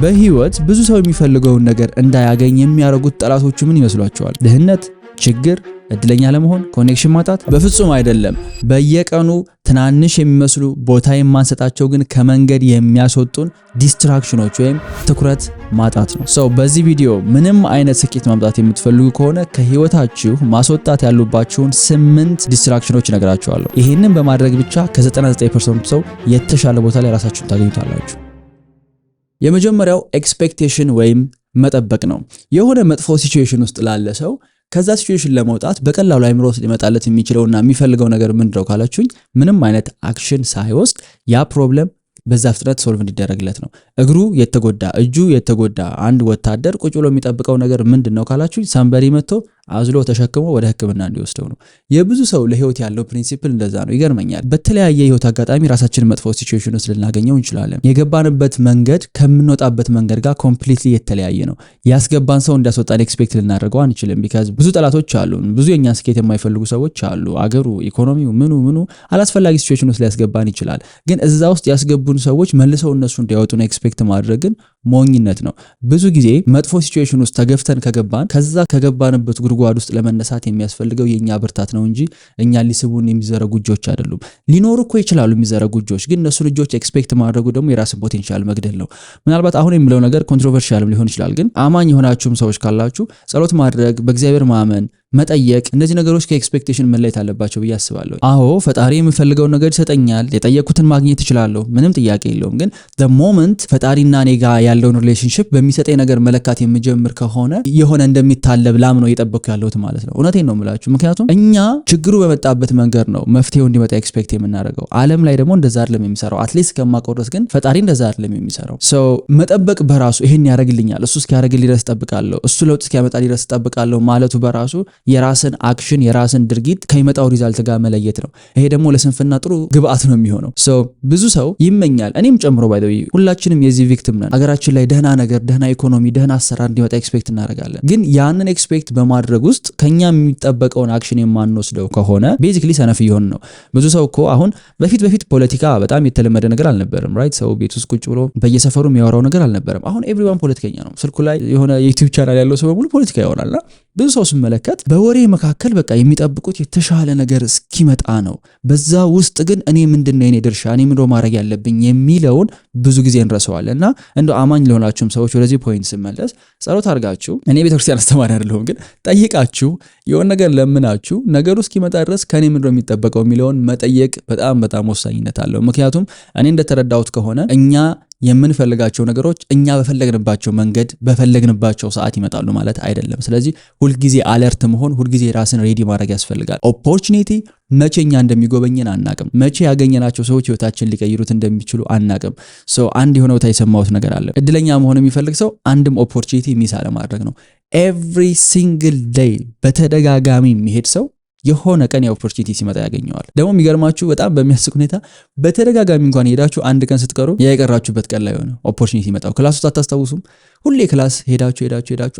በህይወት ብዙ ሰው የሚፈልገውን ነገር እንዳያገኝ የሚያደርጉት ጠላቶቹ ምን ይመስሏቸዋል? ድህነት፣ ችግር፣ እድለኛ ለመሆን፣ ኮኔክሽን ማጣት? በፍጹም አይደለም። በየቀኑ ትናንሽ የሚመስሉ ቦታ የማንሰጣቸው ግን ከመንገድ የሚያስወጡን ዲስትራክሽኖች ወይም ትኩረት ማጣት ነው። በዚህ ቪዲዮ ምንም አይነት ስኬት ማምጣት የምትፈልጉ ከሆነ ከህይወታችሁ ማስወጣት ያሉባችሁን 8 ዲስትራክሽኖች እነግራችኋለሁ። ይህንን በማድረግ ብቻ ከ99% ሰው የተሻለ ቦታ ላይ ራሳችሁን ታገኙታላችሁ። የመጀመሪያው ኤክስፔክቴሽን ወይም መጠበቅ ነው። የሆነ መጥፎ ሲቹዌሽን ውስጥ ላለ ሰው ከዛ ሲቹዌሽን ለመውጣት በቀላሉ አይምሮ ውስጥ ሊመጣለት የሚችለውና የሚፈልገው ነገር ምንድነው ካላችሁኝ፣ ምንም አይነት አክሽን ሳይወስድ ያ ፕሮብለም በዛ ፍጥነት ሶልቭ እንዲደረግለት ነው። እግሩ የተጎዳ እጁ የተጎዳ አንድ ወታደር ቁጭ ብሎ የሚጠብቀው ነገር ምንድነው ካላችሁኝ፣ ሰንበሪ መጥቶ አዝሎ ተሸክሞ ወደ ህክምና እንዲወስደው ነው። የብዙ ሰው ለህይወት ያለው ፕሪንሲፕል እንደዛ ነው። ይገርመኛል። በተለያየ ህይወት አጋጣሚ ራሳችንን መጥፎ ሲቹዌሽን ውስጥ ልናገኘው እንችላለን። የገባንበት መንገድ ከምንወጣበት መንገድ ጋር ኮምፕሊትሊ የተለያየ ነው። ያስገባን ሰው እንዲያስወጣን ኤክስፔክት ልናደርገው አንችልም። ቢካዝ ብዙ ጠላቶች አሉ። ብዙ የኛን ስኬት የማይፈልጉ ሰዎች አሉ። አገሩ፣ ኢኮኖሚው፣ ምኑ አላስፈላጊ ሲቹዌሽን ውስጥ ሊያስገባን ይችላል። ግን እዛ ውስጥ ያስገቡን ሰዎች መልሰው እነሱ እንዲያወጡን ኤክስፔክት ማድረግን ሞኝነት ነው። ብዙ ጊዜ መጥፎ ሲቹዌሽን ውስጥ ተገፍተን ከገባን ከዛ ከገባንበት ጉድጓድ ውስጥ ለመነሳት የሚያስፈልገው የኛ ብርታት ነው እንጂ እኛ ሊስቡን የሚዘረጉ እጆች አይደሉም። ሊኖሩ እኮ ይችላሉ የሚዘረጉ እጆች፣ ግን እነሱ ልጆች ኤክስፔክት ማድረጉ ደግሞ የራስን ፖቴንሻል መግደል ነው። ምናልባት አሁን የሚለው ነገር ኮንትሮቨርሺያልም ሊሆን ይችላል፣ ግን አማኝ የሆናችሁም ሰዎች ካላችሁ ጸሎት ማድረግ፣ በእግዚአብሔር ማመን፣ መጠየቅ፣ እነዚህ ነገሮች ከኤክስፔክቴሽን መለየት አለባቸው ብዬ አስባለሁ። አዎ ፈጣሪ የሚፈልገውን ነገር ይሰጠኛል፣ የጠየቁትን ማግኘት እችላለሁ፣ ምንም ጥያቄ የለውም። ግን the moment ፈጣሪና እኔ ጋር ያለውን ሪሌሽንሺፕ በሚሰጠኝ ነገር መለካት የምጀምር ከሆነ የሆነ እንደሚታለብ ላም ነው እየጠበቅኩ ያለሁት ማለት ነው። እውነቴን ነው የምላችሁ። ምክንያቱም እኛ ችግሩ በመጣበት መንገድ ነው መፍትሄው እንዲመጣ ኤክስፔክት የምናደርገው። ዓለም ላይ ደግሞ እንደዛ አይደለም የሚሰራው። አትሊስት ከማውቀው ድረስ ግን ፈጣሪ እንደዛ አይደለም የሚሰራው። መጠበቅ በራሱ ይሄን ያደርግልኛል፣ እሱ እስኪያደርግልኝ ድረስ እጠብቃለሁ፣ እሱ ለውጥ እስኪያመጣልኝ ድረስ እጠብቃለሁ ማለቱ በራሱ የራስን አክሽን የራስን ድርጊት ከሚመጣው ሪዛልት ጋር መለየት ነው። ይሄ ደግሞ ለስንፍና ጥሩ ግብአት ነው የሚሆነው። ብዙ ሰው ይመኛል፣ እኔም ጨምሮ ባይ ዘ ወይ ሁላችንም የዚህ ቪክቲም ነን። አገራችን ላይ ደህና ነገር፣ ደህና ኢኮኖሚ፣ ደህና አሰራር እንዲመጣ ኤክስፔክት እናደርጋለን። ግን ያንን ኤክስፔክት በማድረግ ውስጥ ከኛ የሚጠበቀውን አክሽን የማንወስደው ከሆነ ቤዚክሊ ሰነፍ እየሆን ነው። ብዙ ሰው እኮ አሁን በፊት ፖለቲካ በጣም የተለመደ ነገር አልነበረም። ራይት ሰው ቤት ውስጥ ቁጭ ብሎ በየሰፈሩ የሚያወራው ነገር አልነበረም። አሁን ኤቭሪዋን ፖለቲከኛ ነው። ስልኩ ላይ የሆነ የዩቲዩብ ቻናል ያለው ሰው በሙሉ ፖለቲካ ያወራልና ብዙ ሰው ስመለከት በወሬ መካከል በቃ የሚጠብቁት የተሻለ ነገር እስኪመጣ ነው። በዛ ውስጥ ግን እኔ ምንድነው የኔ ድርሻ፣ እኔ ምንድነው ማድረግ ያለብኝ የሚለውን ብዙ ጊዜ እንረሳዋለን። እና እንደው አማኝ ለሆናችሁም ሰዎች ወደዚህ ፖይንት ስመለስ ጸሎት አድርጋችሁ፣ እኔ ቤተክርስቲያን አስተማሪ አይደለሁም፣ ግን ጠይቃችሁ የሆነ ነገር ለምናችሁ ነገሩ እስኪመጣ ድረስ ከኔ ምንድነው የሚጠበቀው የሚለውን መጠየቅ በጣም ወሳኝነት አለው። ምክንያቱም እኔ እንደተረዳሁት ከሆነ እኛ የምንፈልጋቸው ነገሮች እኛ በፈለግንባቸው መንገድ በፈለግንባቸው ሰዓት ይመጣሉ ማለት አይደለም። ስለዚህ ሁልጊዜ አለርት መሆን፣ ሁልጊዜ ራስን ሬዲ ማድረግ ያስፈልጋል። ኦፖርቹኒቲ መቼኛ እንደሚጎበኘን አናቅም። መቼ ያገኘናቸው ሰዎች ህይወታችን ሊቀይሩት እንደሚችሉ አናቅም። አንድ የሆነ ቦታ የሰማሁት ነገር አለ። እድለኛ መሆን የሚፈልግ ሰው አንድም ኦፖርቹኒቲ ሚስ አለማድረግ ነው። ኤቭሪ ሲንግል ዴይ በተደጋጋሚ የሚሄድ ሰው የሆነ ቀን የኦፖርቹኒቲ ሲመጣ ያገኘዋል። ደግሞ የሚገርማችሁ በጣም በሚያስቅ ሁኔታ በተደጋጋሚ እንኳን ሄዳችሁ አንድ ቀን ስትቀሩ የቀራችሁበት ቀን ላይ ሆነ ኦፖርቹኒቲ ይመጣው። ክላስ ውስጥ አታስታውሱም? ሁሌ ክላስ ሄዳችሁ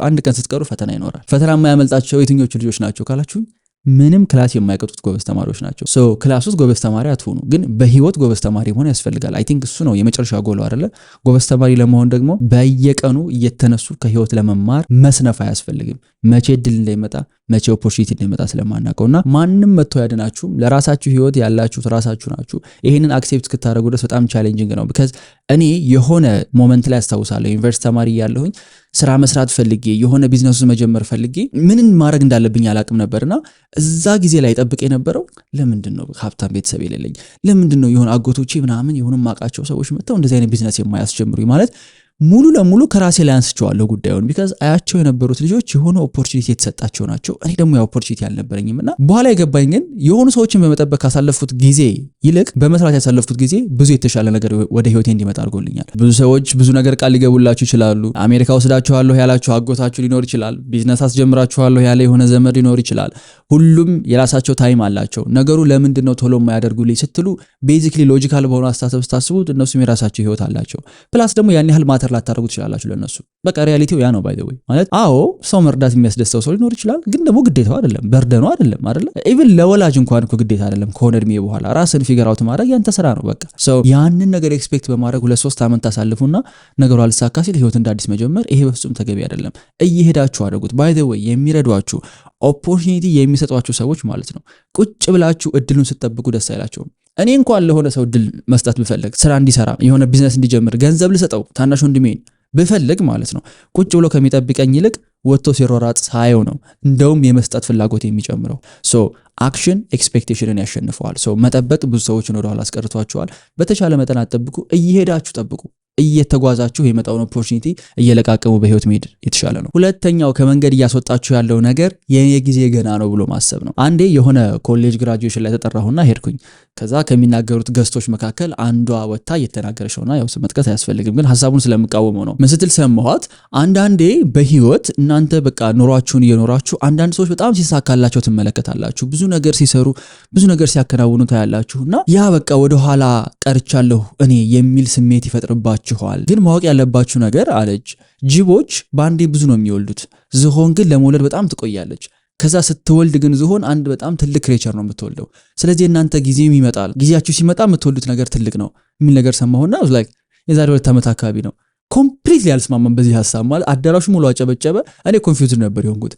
አንድ ቀን ስትቀሩ ፈተና ይኖራል። ፈተና የማያመልጣቸው የትኞቹ ልጆች ናቸው ካላችሁ ምንም ክላስ የማይቀጡት ጎበዝ ተማሪዎች ናቸው። ክላስ ውስጥ ጎበዝ ተማሪ አትሆኑ፣ ግን በህይወት ጎበዝ ተማሪ መሆን ያስፈልጋል። አይ ቲንክ እሱ ነው የመጨረሻ ጎል አይደለ? ጎበዝ ተማሪ ለመሆን ደግሞ በየቀኑ እየተነሱ ከህይወት ለመማር መስነፍ አያስፈልግም። መቼ እድል እንደሚመጣ መቼ ኦፖርቹኒቲ እንደሚመጣ ስለማናውቀውና ማንም መጥቶ ያድናችሁም ለራሳችሁ ህይወት ያላችሁት ራሳችሁ ናችሁ። ይሄንን አክሴፕት እስክታደርጉ ድረስ በጣም ቻሌንጂንግ ነው። ቢካዝ እኔ የሆነ ሞመንት ላይ አስታውሳለሁ ዩኒቨርሲቲ ተማሪ ያለሁኝ ስራ መስራት ፈልጌ የሆነ ቢዝነስ መጀመር ፈልጌ ምንን ማድረግ እንዳለብኝ አላቅም ነበርና እዛ ጊዜ ላይ ጠብቄ የነበረው ለምንድነው ሀብታም ቤተሰብ የሌለኝ፣ ለምንድነው የሆነ አጎቶቼ ምናምን የሆነ ማቃቸው ሰዎች መጥተው እንደዚህ አይነት ቢዝነስ የማያስጀምሩኝ ማለት ሙሉ ለሙሉ ከራሴ ላይ አንስቼዋለሁ ጉዳዩን። ቢካዝ አያቸው የነበሩት ልጆች የሆነ ኦፖርቹኒቲ የተሰጣቸው ናቸው። እኔ ደግሞ ያ ኦፖርቹኒቲ አልነበረኝምና በኋላ የገባኝ ግን የሆኑ ሰዎችን በመጠበቅ ካሳለፉት ጊዜ ይልቅ በመስራት ያሳለፉት ጊዜ ብዙ የተሻለ ነገር ወደ ህይወቴ እንዲመጣ አድርጎልኛል። ብዙ ሰዎች ብዙ ነገር ቃል ሊገቡላችሁ ይችላሉ። አሜሪካ ወስዳችኋለሁ ያላችሁ አጎታችሁ ሊኖር ይችላል። ቢዝነስ አስጀምራችኋለሁ ያለ የሆነ ዘመድ ሊኖር ይችላል። ሁሉም የራሳቸው ታይም አላቸው። ነገሩ ለምንድነው ቶሎ የማያደርጉልኝ ስትሉ ቤዚክሊ ሎጂካል በሆነ አስተሳሰብ ስታስቡት እነሱም የራሳቸው ህይወት አላቸው። ፕላስ ደግሞ ያን ያህል ማተር ማተር ላታደርጉ ትችላላችሁ ለነሱ። በቃ ሪያሊቲው ያ ነው ባይ ዘ ወይ ማለት አዎ ሰው መርዳት የሚያስደስተው ሰው ሊኖር ይችላል፣ ግን ደግሞ ግዴታው አይደለም፣ በርደኑ አይደለም አይደለ? ኢቭን ለወላጅ እንኳን እኮ ግዴታ አይደለም። ከሆነ እድሜ በኋላ ራስን ፊገር አውት ማድረግ ያንተ ስራ ነው በቃ። ሶ ያንን ነገር ኤክስፔክት በማድረግ 2-3 ዓመት ታሳልፉና ነገሩ አልሳካ ሲል ህይወት እንደ አዲስ መጀመር ይሄ በፍጹም ተገቢ አይደለም። እየሄዳችሁ አድርጉት። ባይ ዘ ወይ የሚረዷችሁ ኦፖርቹኒቲ የሚሰጧችሁ ሰዎች ማለት ነው ቁጭ ብላችሁ እድሉን ስትጠብቁ ደስ አይላቸውም። እኔ እንኳን ለሆነ ሰው እድል መስጠት ብፈልግ ስራ እንዲሰራ የሆነ ቢዝነስ እንዲጀምር ገንዘብ ልሰጠው ታናሽ ወንድሜን ብፈልግ ማለት ነው ቁጭ ብሎ ከሚጠብቀኝ ይልቅ ወጥቶ ሲሮራጥ ሳየው ነው እንደውም የመስጠት ፍላጎት የሚጨምረው። ሶ አክሽን ኤክስፔክቴሽንን ያሸንፈዋል። ሶ መጠበቅ ብዙ ሰዎችን ወደ ኋላ አስቀርቷቸዋል። በተቻለ መጠን አትጠብቁ፣ እየሄዳችሁ ጠብቁ። እየተጓዛችሁ የመጣውን ኦፖርቹኒቲ እየለቃቀሙ በህይወት መሄድ የተሻለ ነው። ሁለተኛው ከመንገድ እያስወጣችሁ ያለው ነገር የኔ ጊዜ ገና ነው ብሎ ማሰብ ነው። አንዴ የሆነ ኮሌጅ ግራጁዌሽን ላይ ተጠራሁና ሄድኩኝ። ከዛ ከሚናገሩት ገስቶች መካከል አንዷ ወጣ እየተናገረች ነውና ያው መጥቀስ አያስፈልግም፣ ግን ሐሳቡን ስለምቃወመው ነው። ምን ስትል ሰማኋት? አንዳንዴ በህይወት እናንተ በቃ ኑሯችሁን እየኖራችሁ አንዳንድ ሰዎች በጣም ሲሳካላቸው ትመለከታላችሁ፣ ብዙ ነገር ሲሰሩ፣ ብዙ ነገር ሲያከናውኑ ታያላችሁና ያ በቃ ወደ ኋላ ቀርቻለሁ እኔ የሚል ስሜት ይፈጥርባችኋል። ግን ማወቅ ያለባችሁ ነገር አለች፣ ጅቦች በአንዴ ብዙ ነው የሚወልዱት፣ ዝሆን ግን ለመውለድ በጣም ትቆያለች። ከዛ ስትወልድ ግን ዝሆን አንድ በጣም ትልቅ ክሬቸር ነው የምትወልደው። ስለዚህ እናንተ ጊዜም ይመጣል፣ ጊዜያችሁ ሲመጣ የምትወልዱት ነገር ትልቅ ነው የሚል ነገር ሰማሁና ላይክ የዛሬ 2 ዓመት አካባቢ ነው። ኮምፕሊትሊ ያልስማማም በዚህ ሐሳብ ማለት አዳራሹ ሙሉ አጨበጨበ። እኔ ኮንፊውዝድ ነበር የሆንኩት።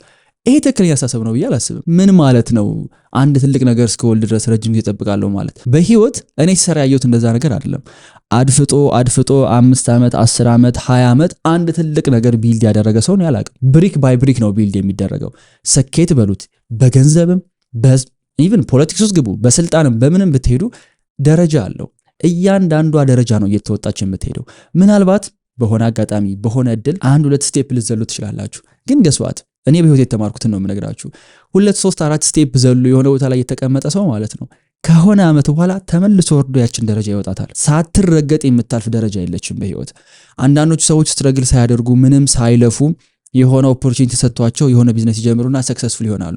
ይሄ ትክክለኛ አስተሳሰብ ነው ብዬ አላስብም። ምን ማለት ነው አንድ ትልቅ ነገር እስከወልድ ድረስ ረጅም ጊዜ እጠብቃለሁ ማለት? በህይወት እኔ ሲሰራ ያየሁት እንደዛ ነገር አይደለም። አድፍጦ 5 ዓመት 10 ዓመት 20 ዓመት አንድ ትልቅ ነገር ቢልድ ያደረገ ሰው ነው ያላቅም። ብሪክ ባይ ብሪክ ነው ቢልድ የሚደረገው። ስኬት በሉት በገንዘብም ኢቭን ፖለቲክስ ውስጥ ግቡ፣ በስልጣንም በምንም ብትሄዱ ደረጃ አለው። እያንዳንዷ ደረጃ ነው እየተወጣች የምትሄደው። ምናልባት በሆነ አጋጣሚ በሆነ እድል 1-2 ስቴፕ ልዘሉ ትችላላችሁ፣ ግን ገስዋት እኔ በህይወት የተማርኩትን ነው የምነግራችሁ። 2-3-4 ስቴፕ ዘሎ የሆነ ቦታ ላይ የተቀመጠ ሰው ማለት ነው ከሆነ ዓመት በኋላ ተመልሶ ወርዶ ያችን ደረጃ ይወጣታል። ሳትረገጥ የምታልፍ ደረጃ የለችም በህይወት። አንዳንዶቹ ሰዎች ስትረግል ሳያደርጉ ምንም ሳይለፉ የሆነ ኦፖርቹኒቲ ሰጥቷቸው የሆነ ቢዝነስ ይጀምሩና ሰክሰስፉል ይሆናሉ።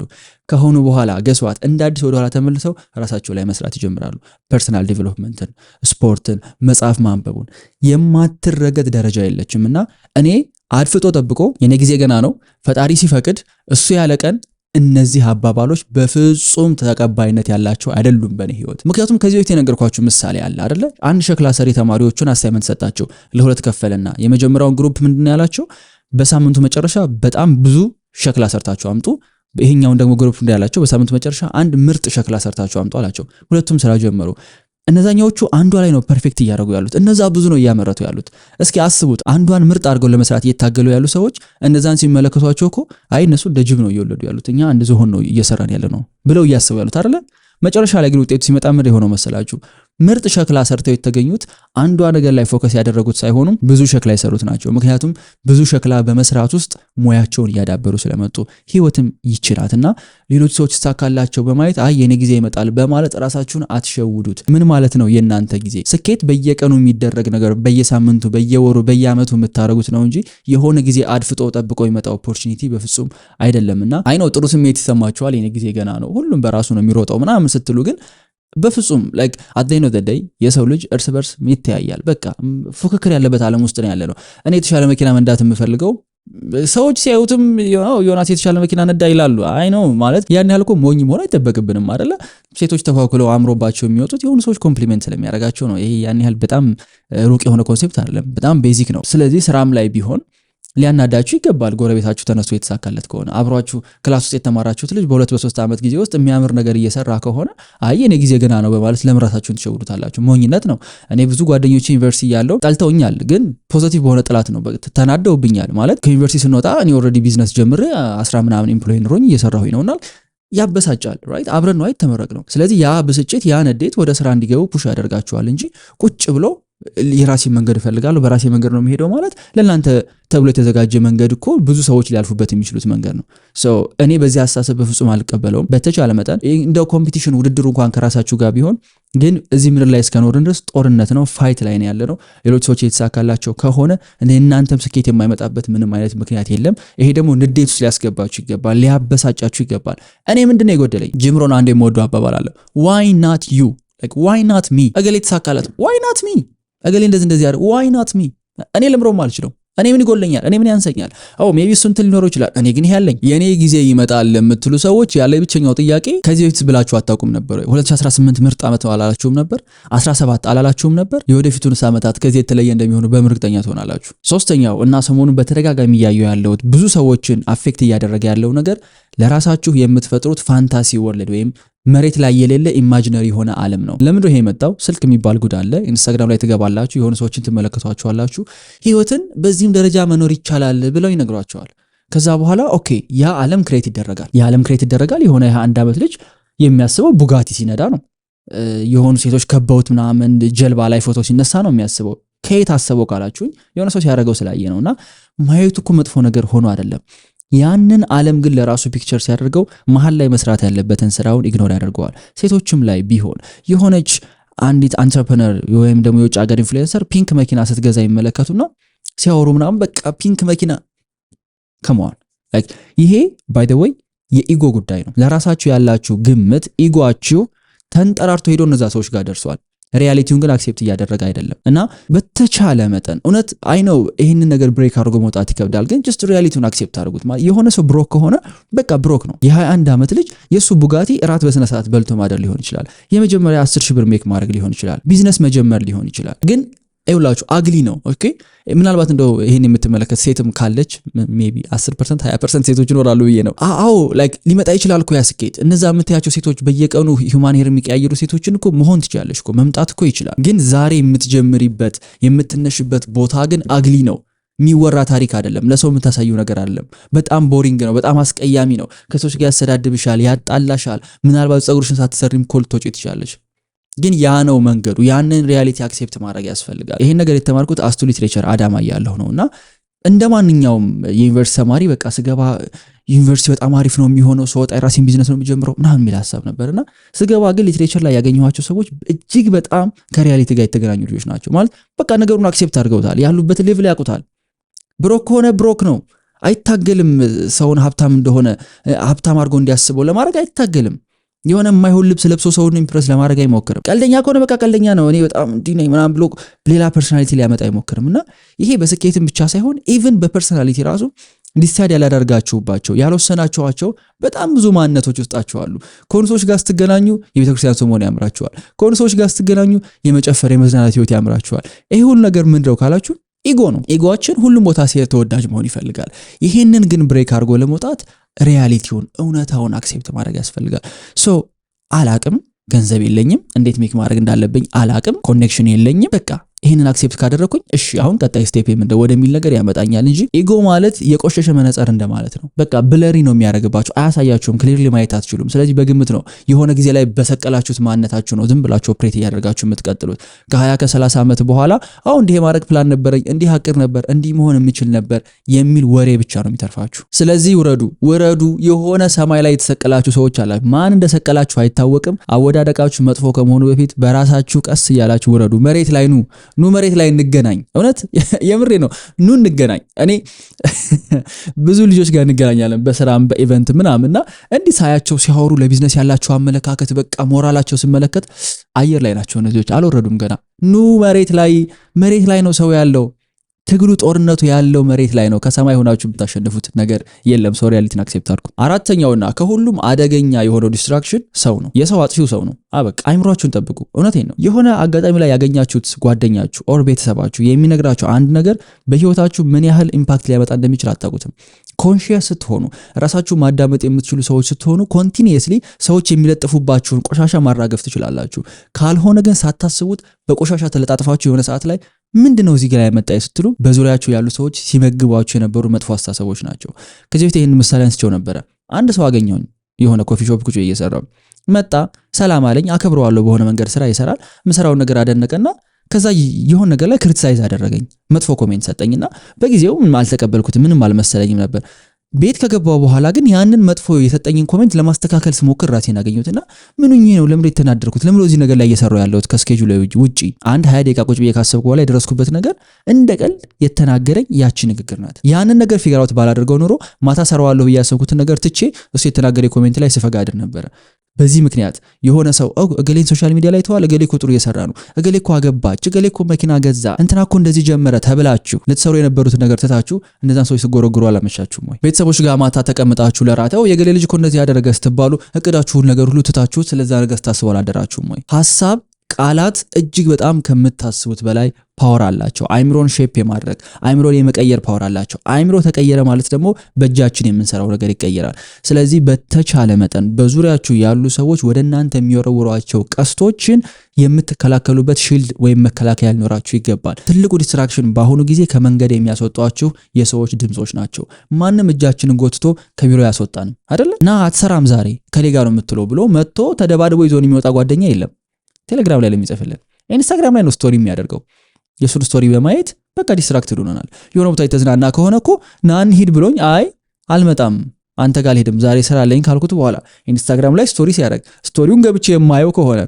ከሆኑ በኋላ ገስዋት እንደ አዲስ ወደ ኋላ ተመልሰው ራሳቸው ላይ መስራት ይጀምራሉ። ፐርሰናል ዴቨሎፕመንትን፣ ስፖርትን፣ መጽሐፍ ማንበቡን የማትረገጥ ደረጃ የለችምና እኔ አድፍጦ ጠብቆ የኔ ጊዜ ገና ነው ፈጣሪ ሲፈቅድ እሱ ያለ ቀን እነዚህ አባባሎች በፍጹም ተቀባይነት ያላቸው አይደሉም በኔ ህይወት። ምክንያቱም ከዚህ በፊት የነገርኳችሁ ምሳሌ አለ አይደለ? አንድ ሸክላ ሰሪ ተማሪዎቹን አሳይመንት ሰጣቸው፣ ለሁለት ከፈለና የመጀመሪያውን ግሩፕ ምንድነው ያላቸው? በሳምንቱ መጨረሻ በጣም ብዙ ሸክላ ሰርታችሁ አምጡ። ይሄኛውን ደግሞ ግሩፕ እንዳላቸው በሳምንቱ መጨረሻ አንድ ምርጥ ሸክላ ሰርታችሁ አምጡ አላቸው። ሁለቱም ስራ ጀመሩ። እነዛኛዎቹ አንዷ ላይ ነው ፐርፌክት እያደረጉ ያሉት፣ እነዛ ብዙ ነው እያመረቱ ያሉት። እስኪ አስቡት፣ አንዷን ምርጥ አድርገው ለመስራት እየታገሉ ያሉ ሰዎች እነዛን ሲመለከቷቸው እኮ አይ እነሱ እንደ ጅብ ነው እየወለዱ ያሉት፣ እኛ እንደ ዝሆን ነው እየሰራን ያለ ነው ብለው እያስቡ ያሉት አይደለ? መጨረሻ ላይ ግን ውጤቱ ሲመጣ ምን የሆነው መሰላችሁ? ምርጥ ሸክላ ሰርተው የተገኙት አንዷ ነገር ላይ ፎከስ ያደረጉት ሳይሆኑ ብዙ ሸክላ የሰሩት ናቸው። ምክንያቱም ብዙ ሸክላ በመስራት ውስጥ ሙያቸውን እያዳበሩ ስለመጡ። ህይወትም ይችላልና ሌሎች ሰዎች ተሳካላቸው በማየት አይ የኔ ጊዜ ይመጣል በማለት ራሳችሁን አትሸውዱት። ምን ማለት ነው የናንተ ጊዜ? ስኬት በየቀኑ የሚደረግ ነገር፣ በየሳምንቱ፣ በየወሩ፣ በየአመቱ የምታረጉት ነው እንጂ የሆነ ጊዜ አድፍጦ ጠብቆ ይመጣ ኦፖርቹኒቲ በፍጹም አይደለምና። አይ ነው ጥሩ ስሜት ይሰማችኋል፣ የኔ ጊዜ ገና ነው፣ ሁሉም በራሱ ነው የሚሮጠው ምናምን ስትሉ ግን በፍጹም ላይክ አት ዘ ኤንድ ኦፍ ዘ ዴይ የሰው ልጅ እርስ በርስ ይተያያል። በቃ ፉክክር ያለበት ዓለም ውስጥ ነው ያለ ነው። እኔ የተሻለ መኪና መንዳት የምፈልገው ሰዎች ሲያዩትም ዮናስ የተሻለ መኪና ነዳ ይላሉ። አይ ነው ማለት ያን ያህል እኮ ሞኝ መሆን አይጠበቅብንም አይደለ? ሴቶች ተኳኩለው አምሮባቸው የሚወጡት የሆኑ ሰዎች ኮምፕሊሜንት ስለሚያደርጋቸው ነው። ይሄ ያን ያህል በጣም ሩቅ የሆነ ኮንሴፕት አይደለም፣ በጣም ቤዚክ ነው። ስለዚህ ስራም ላይ ቢሆን ሊያናዳችሁ ይገባል። ጎረቤታችሁ ተነስቶ የተሳካለት ከሆነ አብሯችሁ ክላስ ውስጥ የተማራችሁት ልጅ በ2-3 ዓመት ጊዜ ውስጥ የሚያምር ነገር እየሰራ ከሆነ አይ የኔ ጊዜ ገና ነው በማለት ለምራታችሁን ትሸውዱታላችሁ። ሞኝነት ነው። እኔ ብዙ ጓደኞች ዩኒቨርሲቲ ያለው ጠልተውኛል፣ ግን ፖዚቲቭ በሆነ ጥላት ነው ተናደውብኛል። ማለት ከዩኒቨርሲቲ ስንወጣ እኔ ኦልሬዲ ቢዝነስ ጀምሬ 10 ምናምን ኤምፕሎይ ኖሮኝ እየሰራሁኝ ነውና ያበሳጫል። ራይት አብረን ነው አይተመረቅ ነው። ስለዚህ ያ ብስጭት ያ ንዴት ወደ ስራ እንዲገቡ ፑሽ ያደርጋቸዋል እንጂ ቁጭ ብሎ የራሴ መንገድ እፈልጋለሁ በራሴ መንገድ ነው የሚሄደው ማለት ለእናንተ ተብሎ የተዘጋጀ መንገድ እኮ ብዙ ሰዎች ሊያልፉበት የሚችሉት መንገድ ነው። ሶ እኔ በዚህ አስተሳሰብ በፍጹም አልቀበለውም። በተቻለ መጠን እንደ ኮምፒቲሽን ውድድሩ እንኳን ከራሳችሁ ጋር ቢሆን ግን እዚህ ምድር ላይ እስከኖርን ድረስ ጦርነት ነው፣ ፋይት ላይ ነው ያለ ነው። ሌሎች ሰዎች የተሳካላቸው ከሆነ እናንተም ስኬት የማይመጣበት ምንም አይነት ምክንያት የለም። ይሄ ደግሞ ንዴት ውስጥ ሊያስገባችሁ ይገባል፣ ሊያበሳጫችሁ ይገባል። እኔ ምንድነው የጎደለኝ? ጂም ሮን አንድ የምወደው አባባል አለ። ዋይ ናት ዩ ላይክ ዋይ ናት ሚ? እገሌ የተሳካላት ዋይ ናት ሚ? እገሌ እንደዚህ ያለ ዋይ ናት ሚ? እኔ ልምሮም አልችለው። እኔ ምን ይጎለኛል? እኔ ምን ያንሰኛል? ሜቢ እሱ እንትን ሊኖረው ይችላል። እኔ ግን ያለኝ የኔ ጊዜ ይመጣል የምትሉ ሰዎች ያለ ብቸኛው ጥያቄ ከዚህ በፊት ብላችሁ አታውቁም ነበር? 2018 ምርጥ ዓመት አላላችሁም ነበር? 17 አላላችሁም ነበር? የወደፊቱን ዓመታት ከዚህ የተለየ እንደሚሆኑ በምርግጠኛ ትሆናላችሁ። ሶስተኛው እና ሰሞኑን በተደጋጋሚ እያየሁ ያለሁት ብዙ ሰዎችን አፌክት እያደረገ ያለው ነገር ለራሳችሁ የምትፈጥሩት ፋንታሲ ወርልድ ወይም መሬት ላይ የሌለ ኢማጂነሪ የሆነ ዓለም ነው። ለምንድነው ይሄ የመጣው? ስልክ የሚባል ጉድ አለ። ኢንስታግራም ላይ ትገባላችሁ፣ የሆኑ ሰዎችን ትመለከቷቸዋላችሁ፣ ህይወትን በዚህም ደረጃ መኖር ይቻላል ብለው ይነግሯቸዋል። ከዛ በኋላ ኦኬ ያ ዓለም ክሬት ይደረጋል። ያ ዓለም ክሬት ይደረጋል። የሆነ የ21 ዓመት ልጅ የሚያስበው ቡጋቲ ሲነዳ ነው። የሆኑ ሴቶች ከበውት ምናምን ጀልባ ላይ ፎቶ ሲነሳ ነው የሚያስበው። ከየት አሰበው ካላችሁኝ የሆነ ሰው ሲያደርገው ስላየ ነውና ማየቱ እኮ መጥፎ ነገር ሆኖ አይደለም። ያንን ዓለም ግን ለራሱ ፒክቸር ሲያደርገው መሃል ላይ መስራት ያለበትን ስራውን ኢግኖር ያደርገዋል። ሴቶችም ላይ ቢሆን የሆነች አንዲት አንትረፕረነር ወይም ደግሞ የውጭ ሀገር ኢንፍሉዌንሰር ፒንክ መኪና ስትገዛ ይመለከቱና ሲያወሩ ምናምን በቃ ፒንክ መኪና ከመዋል ይሄ ባይ ዘ ወይ የኢጎ ጉዳይ ነው። ለራሳችሁ ያላችሁ ግምት ኢጎአችሁ ተንጠራርቶ ሄዶ እነዛ ሰዎች ጋር ደርሷል። ሪያሊቲውን ግን አክሴፕት እያደረገ አይደለም። እና በተቻለ መጠን እውነት አይ ነው ይህንን ነገር ብሬክ አድርጎ መውጣት ይከብዳል፣ ግን ጀስት ሪያሊቲውን አክሴፕት አድርጉት። የሆነ ሰው ብሮክ ከሆነ በቃ ብሮክ ነው። የ21 ዓመት ልጅ የእሱ ቡጋቲ እራት በስነ ስርዓት በልቶ ማደር ሊሆን ይችላል። የመጀመሪያ 10 ሺህ ብር ሜክ ማድረግ ሊሆን ይችላል። ቢዝነስ መጀመር ሊሆን ይችላል። ግን ይውላችሁ አግሊ ነው። ኦኬ ምናልባት እንደው ይሄን የምትመለከት ሴትም ካለች ሜቢ 10% 20% ሴቶች ይኖራሉ ብዬ ነው። ላይክ ሊመጣ ይችላል እኮ ያ ስኬት። እነዛ የምታያቸው ሴቶች በየቀኑ ሂውማን ሄር የሚቀያየሩ ሴቶችን እኮ መሆን ትችላለሽ እኮ መምጣት እኮ ይችላል። ግን ዛሬ የምትጀምሪበት የምትነሽበት ቦታ ግን አግሊ ነው። የሚወራ ታሪክ አይደለም። ለሰው የምታሳየው ነገር አይደለም። በጣም ቦሪንግ ነው። በጣም አስቀያሚ ነው። ከሰዎች ጋር ያሰዳድብሻል፣ ያጣላሻል። ምናልባት ፀጉርሽን ሳትሰሪም ኮል ትወጪ ትችላለሽ። ግን ያ ነው መንገዱ። ያንን ሪያሊቲ አክሴፕት ማድረግ ያስፈልጋል። ይሄን ነገር የተማርኩት አስቱ ሊትሬቸር አዳማ እያለሁ ነውና እንደማንኛውም የዩኒቨርሲቲ ተማሪ በቃ ስገባ ዩኒቨርሲቲ በጣም አሪፍ ነው የሚሆነው፣ ስወጣ የራሴን ቢዝነስ ነው የሚጀምረው ምናምን የሚል ሀሳብ ነበርና ስገባ ግን ሊትሬቸር ላይ ያገኘኋቸው ሰዎች እጅግ በጣም ከሪያሊቲ ጋር የተገናኙ ልጆች ናቸው። ማለት በቃ ነገሩን አክሴፕት አድርገውታል። ያሉበት ሌቭል ያውቁታል። ብሮክ ከሆነ ብሮክ ነው። አይታገልም። ሰውን ሀብታም እንደሆነ ሀብታም አድርጎ እንዲያስበው ለማድረግ አይታገልም። የሆነ የማይሆን ልብስ ለብሶ ሰውን ኢምፕረስ ለማድረግ አይሞክርም። ቀልደኛ ከሆነ በቃ ቀልደኛ ነው፣ እኔ በጣም እንዲህ ነኝ ምናምን ብሎ ሌላ ፐርሰናሊቲ ሊያመጣ አይሞክርም። እና ይሄ በስኬትም ብቻ ሳይሆን ኢቭን በፐርሰናሊቲ ራሱ ዲሳይድ ያላደርጋችሁባቸው ያልወሰናችኋቸው በጣም ብዙ ማንነቶች ውስጣችሁ አሉ። ከሆኑ ሰዎች ጋር ስትገናኙ የቤተክርስቲያን ሰው መሆን ያምራችኋል። ከሆኑ ሰዎች ጋር ስትገናኙ የመጨፈር የመዝናናት ህይወት ያምራችኋል። ይሄ ሁሉ ነገር ምንድነው ካላችሁ ኢጎ ነው። ኢጎአችን ሁሉም ቦታ ሲሄድ ተወዳጅ መሆን ይፈልጋል። ይሄንን ግን ብሬክ አድርጎ ለመውጣት ሪያሊቲውን እውነታውን አክሴፕት ማድረግ ያስፈልጋል። አላቅም፣ ገንዘብ የለኝም፣ እንዴት ሜክ ማድረግ እንዳለብኝ አላቅም፣ ኮኔክሽን የለኝም። በቃ ይሄንን አክሴፕት ካደረኩኝ እሺ አሁን ቀጣይ ስቴፕ ምንድነው ወደሚል ነገር ያመጣኛል እንጂ ኢጎ ማለት የቆሸሸ መነጽር እንደማለት ነው። በቃ ብለሪ ነው የሚያደርግባችሁ፣ አያሳያችሁም፣ ክሊርሊ ማየት አትችሉም። ስለዚህ በግምት ነው የሆነ ጊዜ ላይ በሰቀላችሁት ማንነታችሁ ነው ዝም ብላችሁ ኦፕሬት እያደረጋችሁ የምትቀጥሉት። ከ20 ከ30 ዓመት በኋላ አሁን እንዲህ ማድረግ ፕላን ነበረኝ፣ እንዲህ አቅር ነበር፣ እንዲህ መሆን የምችል ነበር የሚል ወሬ ብቻ ነው የሚተርፋችሁ። ስለዚህ ውረዱ። የሆነ ሰማይ ላይ የተሰቀላችሁ ሰዎች አላችሁ። ማን እንደሰቀላችሁ አይታወቅም። አወዳደቃችሁ መጥፎ ከመሆኑ በፊት በራሳችሁ ቀስ እያላችሁ ውረዱ። መሬት ላይ ኑ መሬት ላይ እንገናኝ። እውነት የምሬ ነው። ኑ እንገናኝ። እኔ ብዙ ልጆች ጋር እንገናኛለን በስራም በኢቨንት ምናምንና እንዲህ ሳያቸው ሲያወሩ ለቢዝነስ ያላቸው አመለካከት በቃ ሞራላቸው ስመለከት አየር ላይ ናቸው። እነዚህዎች አልወረዱም ገና። ኑ መሬት ላይ ነው ሰው ያለው። ትግሉ ጦርነቱ ያለው መሬት ላይ ነው። ከሰማይ ሆናችሁ የምታሸንፉት ነገር የለም። ሰው ሪያሊቲን አክሴፕት አድርጉ። አራተኛውና ከሁሉም አደገኛ የሆነው ዲስትራክሽን ሰው ነው። የሰው አጥፊው ሰው ነው። በቃ አይምሯችሁን ጠብቁ። እውነቴን ነው። የሆነ አጋጣሚ ላይ ያገኛችሁት ጓደኛችሁ ኦር ቤተሰባችሁ የሚነግራችሁ አንድ ነገር በህይወታችሁ ምን ያህል ኢምፓክት ሊያመጣ እንደሚችል አታውቁትም። ኮንሺየስ ስትሆኑ ራሳችሁ ማዳመጥ የምትችሉ ሰዎች ስትሆኑ ኮንቲኒየስሊ ሰዎች የሚለጥፉባችሁን ቆሻሻ ማራገፍ ትችላላችሁ። ካልሆነ ግን ሳታስቡት በቆሻሻ ተለጣጥፋችሁ የሆነ ሰዓት ላይ ምንድነው እዚህ ጋር ያመጣይ ስትሉ በዙሪያችሁ ያሉ ሰዎች ሲመግቧችሁ የነበሩ መጥፎ አስተሳሰቦች ናቸው። ከዚህ በፊት ይሄን ምሳሌ አንስቼው ነበረ። አንድ ሰው አገኘሁኝ የሆነ ኮፊ ሾፕ ቁጭ እየሰራው መጣ፣ ሰላም አለኝ፣ አከብረዋለሁ። በሆነ መንገድ ስራ ይሰራል። ምሰራውን ነገር አደነቀና ከዛ የሆነ ነገር ላይ ክሪቲሳይዝ አደረገኝ። መጥፎ ኮሜንት ሰጠኝና በጊዜው ምንም አልተቀበልኩትም፣ ምንም አልመሰለኝም ነበር። ቤት ከገባው በኋላ ግን ያንን መጥፎ የሰጠኝን ኮሜንት ለማስተካከል ስሞክር ራሴን አገኘሁትና ምንኝ ነው ለምን የተናደርኩት? ለምን እዚህ ነገር ላይ እየሰራው ያለሁት ከስኬጁል ውጪ? አንድ 20 ደቂቃ ቁጭ ብዬ ካሰብኩ በኋላ የደረስኩበት ነገር እንደ ቀልድ የተናገረኝ ያቺ ንግግር ናት። ያንን ነገር ፊገር አውት ባላደርገው ኖሮ ማታ ሰራዋለሁ ብዬ ያሰብኩትን ነገር ትቼ እሱ የተናገረኝ ኮሜንት ላይ ስፈጋ አድር ነበር። በዚህ ምክንያት የሆነ ሰው እገሌን ሶሻል ሚዲያ ላይ ተዋል፣ እገሌ እኮ ጥሩ እየሰራ ነው፣ እገሌ እኮ አገባች፣ እገሌ እኮ መኪና ገዛ፣ እንትና እኮ እንደዚህ ጀመረ ተብላችሁ ልትሰሩ የነበሩት ነገር ትታችሁ እነዛን ሰዎች ሲጎረጉሩ አላመሻችሁም ወይ? ቤተሰቦች ጋር ማታ ተቀምጣችሁ ለራተው የገሌ ልጅ እኮ እንደዚህ ያደረገ ስትባሉ እቅዳችሁን ነገር ሁሉ ትታችሁ ስለዛ ነገር ታስቡ አላደራችሁም ወይ? ሐሳብ ቃላት እጅግ በጣም ከምታስቡት በላይ ፓወር አላቸው። አይምሮን ሼፕ የማድረግ አይምሮን የመቀየር ፓወር አላቸው። አይምሮ ተቀየረ ማለት ደግሞ በእጃችን የምንሰራው ነገር ይቀየራል። ስለዚህ በተቻለ መጠን በዙሪያችሁ ያሉ ሰዎች ወደ እናንተ የሚወረውሯቸው ቀስቶችን የምትከላከሉበት ሺልድ ወይም መከላከያ ሊኖራችሁ ይገባል። ትልቁ ዲስትራክሽን በአሁኑ ጊዜ ከመንገድ የሚያስወጧችሁ የሰዎች ድምጾች ናቸው። ማንም እጃችንን ጎትቶ ከቢሮ ያስወጣን አይደለ? እና አትሰራም ዛሬ ከሌ ጋር ነው የምትለው ብሎ መጥቶ ተደባድቦ ይዞን የሚወጣ ጓደኛ የለም። ቴሌግራም ላይ ለሚጽፍልን ኢንስታግራም ላይ ነው ስቶሪ የሚያደርገው። የሱን ስቶሪ በማየት በቃ ዲስትራክትድ ሆነናል። የሆነ ቦታ የተዝናና ከሆነ እኮ ናን ሂድ ብሎኝ አይ አልመጣም አንተ ጋር አልሄድም ዛሬ ስራ አለኝ ካልኩት በኋላ ኢንስታግራም ላይ ስቶሪ ሲያደርግ ስቶሪውን ገብቼ የማየው ከሆነ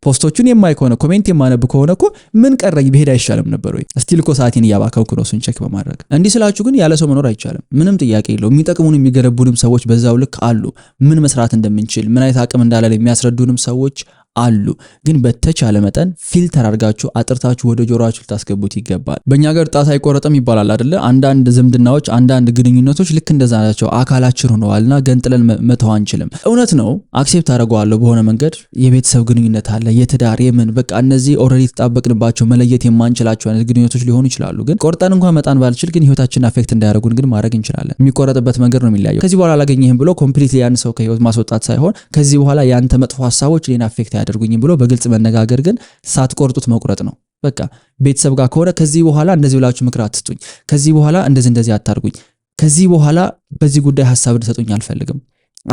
ፖስቶቹን የማይ ከሆነ ኮሜንት የማነብ ከሆነ እኮ ምን ቀረኝ ብሄድ አይሻልም ነበር ወይ? እስቲል እኮ ሰዓቴን እያባከንኩ ነው እሱን ቼክ በማድረግ። እንዲህ ስላችሁ ግን ያለ ሰው መኖር አይቻልም። ምንም ጥያቄ የለው። የሚጠቅሙን የሚገነቡንም ሰዎች በዛው ልክ አሉ። ምን መስራት እንደምንችል ምን አይነት አቅም እንዳለን የሚያስረዱንም ሰዎች አሉ። ግን በተቻለ መጠን ፊልተር አድርጋችሁ አጥርታችሁ ወደ ጆሮአችሁ ልታስገቡት ይገባል። በእኛ ሀገር ጣት አይቆረጥም ይባላል አይደለ? አንዳንድ ዝምድናዎች አንዳንድ ግንኙነቶች ልክ እንደዛ ናቸው። አካላችን ሆነዋልና ገንጥለን መተው አንችልም። እውነት ነው፣ አክሴፕት አደርገዋለሁ። በሆነ መንገድ የቤተሰብ ግንኙነት አለ፣ የትዳር የምን በቃ እነዚህ ኦልሬዲ ተጣበቅንባቸው መለየት የማንችላቸው አይነት ግንኙነቶች ሊሆኑ ይችላሉ። ግን ቆርጠን እንኳን መጣን ባልችል ግን ህይወታችንን አፌክት እንዳያደርጉን ግን ማድረግ እንችላለን። የሚቆረጥበት መንገድ ነው የሚለያየው። ከዚህ በኋላ አላገኘህም ብሎ ኮምፕሊትሊ ያን ሰው ከህይወት ማስወጣት ሳይሆን ከዚህ በኋላ ያንተ መጥፎ ሐሳቦች እኔን አፌክት ያደርጉኝ ብሎ በግልጽ መነጋገር ግን ሳትቆርጡት መቁረጥ ነው። በቃ ቤተሰብ ጋር ከሆነ ከዚህ በኋላ እንደዚህ ብላችሁ ምክር አትስጡኝ፣ ከዚህ በኋላ እንደዚህ አታርጉኝ፣ ከዚህ በኋላ በዚህ ጉዳይ ሐሳብ እንድትሰጡኝ አልፈልግም።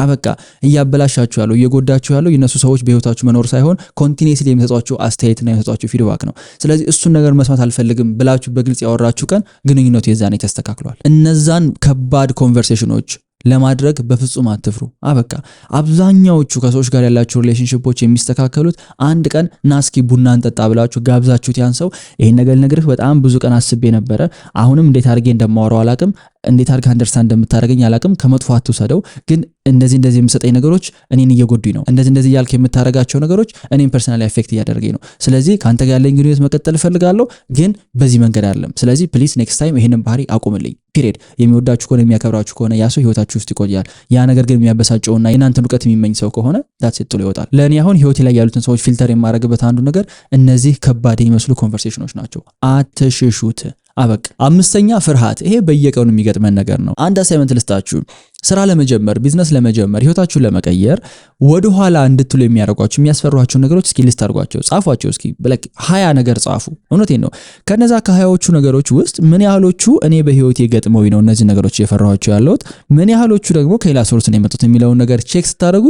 በቃ እያበላሻችሁ ያለው እየጎዳችሁ ያለው የነሱ ሰዎች በህይወታችሁ መኖር ሳይሆን ኮንቲኒየስሊ የሚሰጧችሁ አስተያየትና የሚሰጧችሁ ፊድባክ ነው። ስለዚህ እሱን ነገር መስማት አልፈልግም ብላችሁ በግልጽ ያወራችሁ ቀን ግንኙነቱ የዛኔ ተስተካክሏል። እነዛን ከባድ ኮንቨርሴሽኖች ለማድረግ በፍጹም አትፍሩ። በቃ አብዛኛዎቹ ከሰዎች ጋር ያላችሁ ሪሌሽንሺፖች የሚስተካከሉት አንድ ቀን ናስኪ ቡና እንጠጣ ብላችሁ ጋብዛችሁት ያን ሰው ይሄን ነገር ልነግርህ በጣም ብዙ ቀን አስቤ ነበረ፣ አሁንም እንዴት አድርጌ እንደማወራው አላቅም፣ እንዴት አድርገህ አንደርስታንድ እንደምታደርገኝ አላቅም፣ ከመጥፎ አትውሰደው፣ ግን እንደዚህ የምሰጠኝ ነገሮች እኔን እየጎዱኝ ነው፣ እንደዚህ ያልክ የምታረጋቸው ነገሮች እኔን ፐርሰናሊ አፌክት እያደረገኝ ነው። ስለዚህ ካንተ ጋር ያለኝ ግንኙነት መቀጠል እፈልጋለሁ፣ ግን በዚህ መንገድ አይደለም። ስለዚህ ፕሊዝ ኔክስት ታይም ይሄንን ባህሪ አቁምልኝ። ፒሪድ። የሚወዳችሁ ከሆነ የሚያከብራችሁ ከሆነ ያ ሰው ህይወታችሁ ውስጥ ይቆያል። ያ ነገር ግን የሚያበሳጨውና የናንተን ዕውቀት የሚመኝ ሰው ከሆነ ዳትስ ጥሎ ይወጣል። ለእኔ አሁን ህይወቴ ላይ ያሉትን ሰዎች ፊልተር የማረግበት አንዱ ነገር እነዚህ ከባድ የሚመስሉ ኮንቨርሴሽኖች ናቸው። አትሽሹት። አበቃ። አምስተኛ ፍርሃት። ይሄ በየቀኑ የሚገጥመን ነገር ነው። አንድ አሳይመንት ልስጣችሁ። ስራ ለመጀመር ቢዝነስ ለመጀመር ህይወታችሁን ለመቀየር ወደ ኋላ እንድትሉ የሚያደርጓችሁ የሚያስፈሯችሁ ነገሮች እስኪ ሊስት አድርጓቸው፣ ጻፏቸው። እስኪ በለክ 20 ነገር ጻፉ። እውነቴን ነው። ከነዛ ከ20ዎቹ ነገሮች ውስጥ ምን ያህሎቹ እኔ በህይወቴ ገጥመው ነው እነዚህ ነገሮች እየፈራኋቸው ያለሁት፣ ምን ያህሎቹ ደግሞ ከሌላ ሶርስ ነው የመጡት የሚለውን ነገር ቼክ ስታደርጉ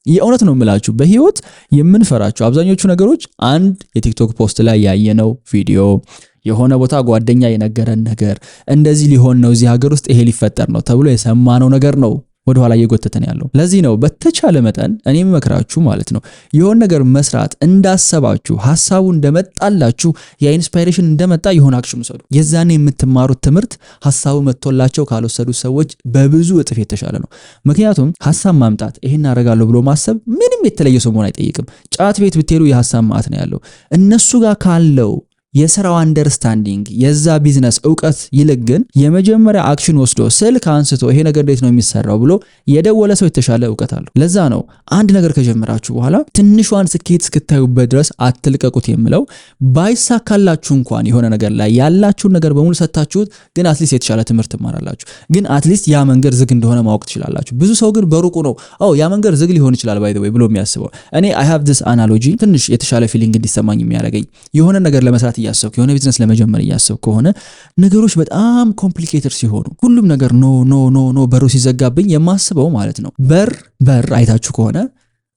የእውነት ነው የምላችሁ በህይወት የምንፈራቸው አብዛኞቹ ነገሮች አንድ የቲክቶክ ፖስት ላይ ያየነው ቪዲዮ፣ የሆነ ቦታ ጓደኛ የነገረን ነገር፣ እንደዚህ ሊሆን ነው እዚህ ሀገር ውስጥ ይሄ ሊፈጠር ነው ተብሎ የሰማነው ነገር ነው ወደ ኋላ እየጎተተን ያለው። ለዚህ ነው በተቻለ መጠን እኔ የምመክራችሁ ማለት ነው የሆነ ነገር መስራት እንዳሰባችሁ ሐሳቡ እንደመጣላችሁ የኢንስፓይሬሽን እንደመጣ የሆነ አክሽን ውሰዱ። የዛኔ የምትማሩት ትምህርት ሐሳቡ መጥቶላቸው ካልወሰዱ ሰዎች በብዙ እጥፍ የተሻለ ነው። ምክንያቱም ሐሳብ ማምጣት ይሄን አደርጋለሁ ብሎ ማሰብ ምንም የተለየ ሰው መሆን አይጠይቅም። ጫት ቤት ብትሄዱ የሐሳብ ማት ነው ያለው። እነሱ ጋር ካለው የስራው አንደርስታንዲንግ የዛ ቢዝነስ ዕውቀት ይልቅ ግን የመጀመሪያ አክሽን ወስዶ ስልክ አንስቶ ይሄ ነገር እንዴት ነው የሚሰራው ብሎ የደወለ ሰው የተሻለ ዕውቀት አለው። ለዛ ነው አንድ ነገር ከጀመራችሁ በኋላ ትንሿን ስኬት እስክታዩበት ድረስ አትልቀቁት የምለው። ባይሳካላችሁ እንኳን የሆነ ነገር ላይ ያላችሁን ነገር በሙሉ ሰጣችሁት፣ ግን አትሊስት የተሻለ ትምህርት ትማራላችሁ። ግን አትሊስት ያ መንገድ ዝግ እንደሆነ ማወቅ ትችላላችሁ። ብዙ ሰው ግን በሩቁ ነው ያ መንገድ ዝግ ሊሆን ይችላል ባይ ዘ ወይ ብሎ የሚያስበው። እኔ I have this analogy ትንሽ የተሻለ ፊሊንግ እንዲሰማኝ የሚያደርገኝ የሆነ ነገር ለመስራት እያሰብኩ የሆነ ቢዝነስ ለመጀመር እያሰብኩ ከሆነ ነገሮች በጣም ኮምፕሊኬትድ ሲሆኑ ሁሉም ነገር ኖ በሩ ሲዘጋብኝ የማስበው ማለት ነው በር አይታችሁ ከሆነ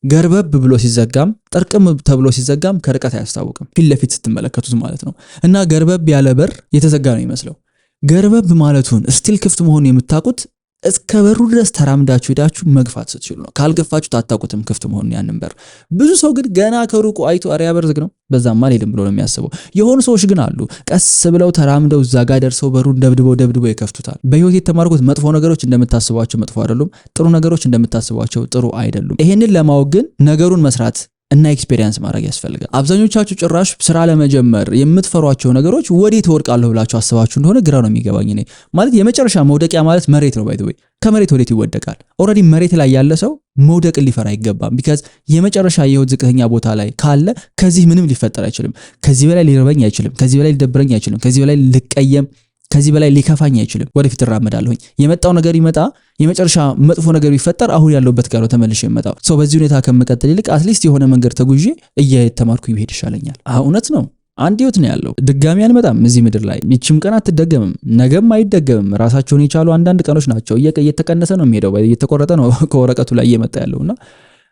ገርበብ ብሎ ሲዘጋም ጠርቅም ተብሎ ሲዘጋም ከርቀት አያስታውቅም፣ ፊት ለፊት ስትመለከቱት ማለት ነው። እና ገርበብ ያለ በር የተዘጋ ነው ይመስለው። ገርበብ ማለቱን ስቲል ክፍት መሆኑን የምታውቁት እስከ በሩ ድረስ ተራምዳችሁ ሄዳችሁ መግፋት ስትችሉ ነው። ካልገፋችሁ አታውቁትም ክፍት መሆኑን ያንን በር። ብዙ ሰው ግን ገና ከሩቁ አይቶ አሪያ በር ዝግ ነው በዛማ አልሄድም ብሎ ነው የሚያስበው። የሆኑ ሰዎች ግን አሉ ቀስ ብለው ተራምደው እዛ ጋር ደርሰው በሩን ደብድበው ይከፍቱታል። በህይወት የተማርኩት መጥፎ ነገሮች እንደምታስቧቸው መጥፎ አይደሉም፣ ጥሩ ነገሮች እንደምታስቧቸው ጥሩ አይደሉም። ይሄንን ለማወቅ ግን ነገሩን መስራት እና ኤክስፔሪየንስ ማድረግ ያስፈልጋል። አብዛኞቻችሁ ጭራሽ ስራ ለመጀመር የምትፈሯቸው ነገሮች ወዴት ወድቃለሁ ብላችሁ አስባችሁ እንደሆነ ግራ ነው የሚገባኝ። እኔ ማለት የመጨረሻ መውደቂያ ማለት መሬት ነው። ባይ ዘ ወይ ከመሬት ወዴት ይወደቃል? ኦልሬዲ መሬት ላይ ያለ ሰው መውደቅን ሊፈራ አይገባም። ቢካዝ የመጨረሻ የህይወት ዝቅተኛ ቦታ ላይ ካለ ከዚህ ምንም ሊፈጠር አይችልም። ከዚህ በላይ ሊረበኝ አይችልም። ከዚህ በላይ ሊደብረኝ አይችልም። ከዚህ በላይ ልቀየም፣ ከዚህ በላይ ሊከፋኝ አይችልም። ወደፊት እራመዳለሁኝ። የመጣው ነገር ይመጣ፣ የመጨረሻ መጥፎ ነገር ቢፈጠር አሁን ያለውበት ጋር ነው ተመልሼ የመጣው። ሰው በዚህ ሁኔታ ከመቀጠል ይልቅ አትሊስት የሆነ መንገድ ተጉዤ እየተማርኩ ይሄድ ይሻለኛል። እውነት ነው። አንድ ህይወት ነው ያለው። ድጋሚ አንመጣም እዚህ ምድር ላይ። ይህችም ቀን አትደገምም፣ ነገም አይደገምም። ራሳቸውን የቻሉ አንዳንድ ቀኖች ናቸው። እየተቀነሰ ነው የሚሄደው፣ እየተቆረጠ ነው ከወረቀቱ ላይ እየመጣ ያለውና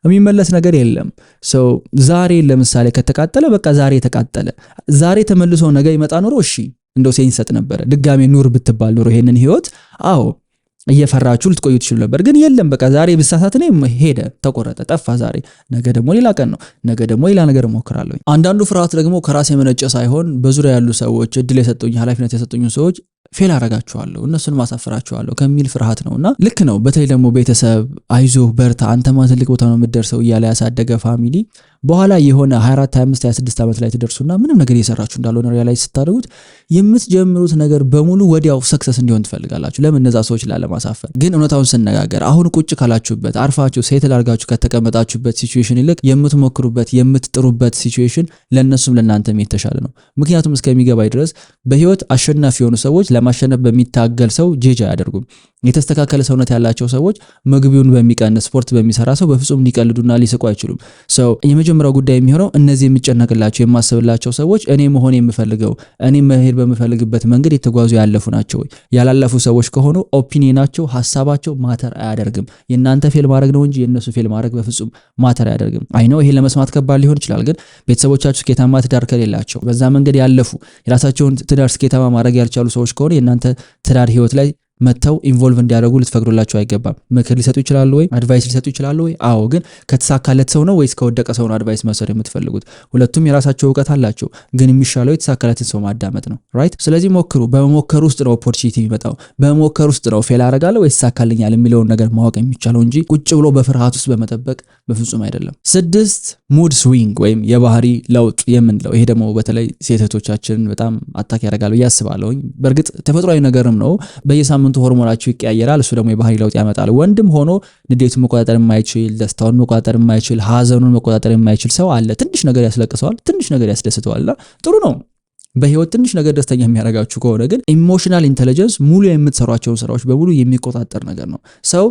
የሚመለስ ነገር የለም። ሰው ዛሬ ለምሳሌ ከተቃጠለ በቃ ዛሬ ተቃጠለ። ዛሬ ተመልሶ ነገ ይመጣ ኖሮ እሺ እንደው ሴንስ ሰጥ ነበር። ድጋሚ ኑር ብትባል ኖሮ ይሄንን ህይወት እየፈራችሁ ልትቆዩ ትችሉ ነበር። ግን የለም በቃ ዛሬ ብሳሳት ነው ሄደ፣ ተቆረጠ፣ ጠፋ ዛሬ። ነገ ደግሞ ሌላ ቀን ነው። ነገ ደግሞ ሌላ ነገር እሞክራለሁ። አንዳንዱ ፍርሃት ደግሞ ከራስ የመነጨ ሳይሆን በዙሪያ ያሉ ሰዎች እድል የሰጡኝ ኃላፊነት የሰጡኝ ሰዎች ፌል አረጋቸዋለሁ፣ እነሱን ማሳፈራቸዋለሁ ከሚል ፍርሃት ነውና ልክ ነው። በተለይ ደግሞ ቤተሰብ አይዞህ በርታ አንተማ ትልቅ ቦታ ነው የምትደርሰው እያለ ያሳደገ ፋሚሊ በኋላ የሆነ 24 25 26 ዓመት ላይ ትደርሱና ምንም ነገር እየሰራችሁ እንዳልሆነ ሪያላይዝ ስታደርጉት የምትጀምሩት ነገር በሙሉ ወዲያው ሰክሰስ እንዲሆን ትፈልጋላችሁ። ለምን? እነዛ ሰዎች ላለማሳፈር። ግን እውነታውን ስነጋገር አሁን ቁጭ ካላችሁበት አርፋችሁ ሴትል አድርጋችሁ ከተቀመጣችሁበት ሲቹዌሽን ይልቅ የምትሞክሩበት የምትጥሩበት ሲቹዌሽን ለነሱም ለእናንተም የተሻለ ነው። ምክንያቱም እስከሚገባኝ ድረስ በህይወት አሸናፊ የሆኑ ሰዎች ለማሸነፍ በሚታገል ሰው ጄጅ አያደርጉም። የተስተካከለ ሰውነት ያላቸው ሰዎች ምግቡን በሚቀንስ ስፖርት በሚሰራ ሰው በፍጹም ሊቀልዱና ሊስቁ አይችሉም። ሰው የመጀመሪያው ጉዳይ የሚሆነው እነዚህ የሚጨነቅላቸው የማስብላቸው ሰዎች እኔ መሆን የምፈልገው እኔ መሄድ በምፈልግበት መንገድ የተጓዙ ያለፉ ናቸው ወይ? ያላለፉ ሰዎች ከሆኑ ኦፒኒየናቸው ሐሳባቸው ማተር አያደርግም። የእናንተ ፌል ማድረግ ነው እንጂ የእነሱ ፌል ማድረግ በፍጹም ማተር አያደርግም። አይ ነው ይሄ ለመስማት ከባድ ሊሆን ይችላል። ግን ቤተሰቦቻችሁ ስኬታማ ትዳር ከሌላቸው በዛ መንገድ ያለፉ የራሳቸውን ትዳር ስኬታማ ማድረግ ያልቻሉ ሰዎች ከሆነ የእናንተ ትዳር ህይወት ላይ መተው ኢንቮልቭ እንዲያደርጉ ልትፈቅዱላቸው አይገባም። ምክር ሊሰጡ ይችላሉ ወይ? አድቫይስ ሊሰጡ ይችላሉ ወይ? አዎ። ግን ከተሳካለት ሰው ነው ወይስ ከወደቀ ሰው ነው አድቫይስ መሰር የምትፈልጉት? ሁለቱም የራሳቸው እውቀት አላቸው። ግን የሚሻለው የተሳካለትን ሰው ማዳመጥ ነው። ራይት? ስለዚህ ሞክሩ። በመሞከር ውስጥ ነው ኦፖርቹኒቲ የሚመጣው። በመሞከር ውስጥ ነው ፌል አደርጋለሁ ወይስ ይሳካልኛል የሚለውን ነገር ማወቅ የሚቻለው እንጂ ቁጭ ብሎ በፍርሃት ውስጥ በመጠበቅ በፍጹም አይደለም። 6 ሙድ ስዊንግ ወይም የባህሪ ለውጥ የምንለው ይሄ ደግሞ በተለይ ሴቶቻችን በጣም አታክ ያደርጋል ብዬ አስባለሁ። በእርግጥ ተፈጥሯዊ ነገርም ነው። በየሳምንቱ ሆርሞናችሁ ይቀያየራል። እሱ ደግሞ የባህሪ ለውጥ ያመጣል። ወንድም ሆኖ ንዴቱን መቆጣጠር የማይችል፣ ደስታውን መቆጣጠር የማይችል፣ ሀዘኑን መቆጣጠር የማይችል ሰው አለ። ትንሽ ነገር ያስለቅሰዋል፣ ትንሽ ነገር ያስደስተዋልና ጥሩ ነው። በህይወት ትንሽ ነገር ደስተኛ የሚያደርጋችሁ ከሆነ ግን ኢሞሽናል ኢንተለጀንስ ሙሉ የምትሰሯቸውን ስራዎች በሙሉ የሚቆጣጠር ነገር ነው። ሰው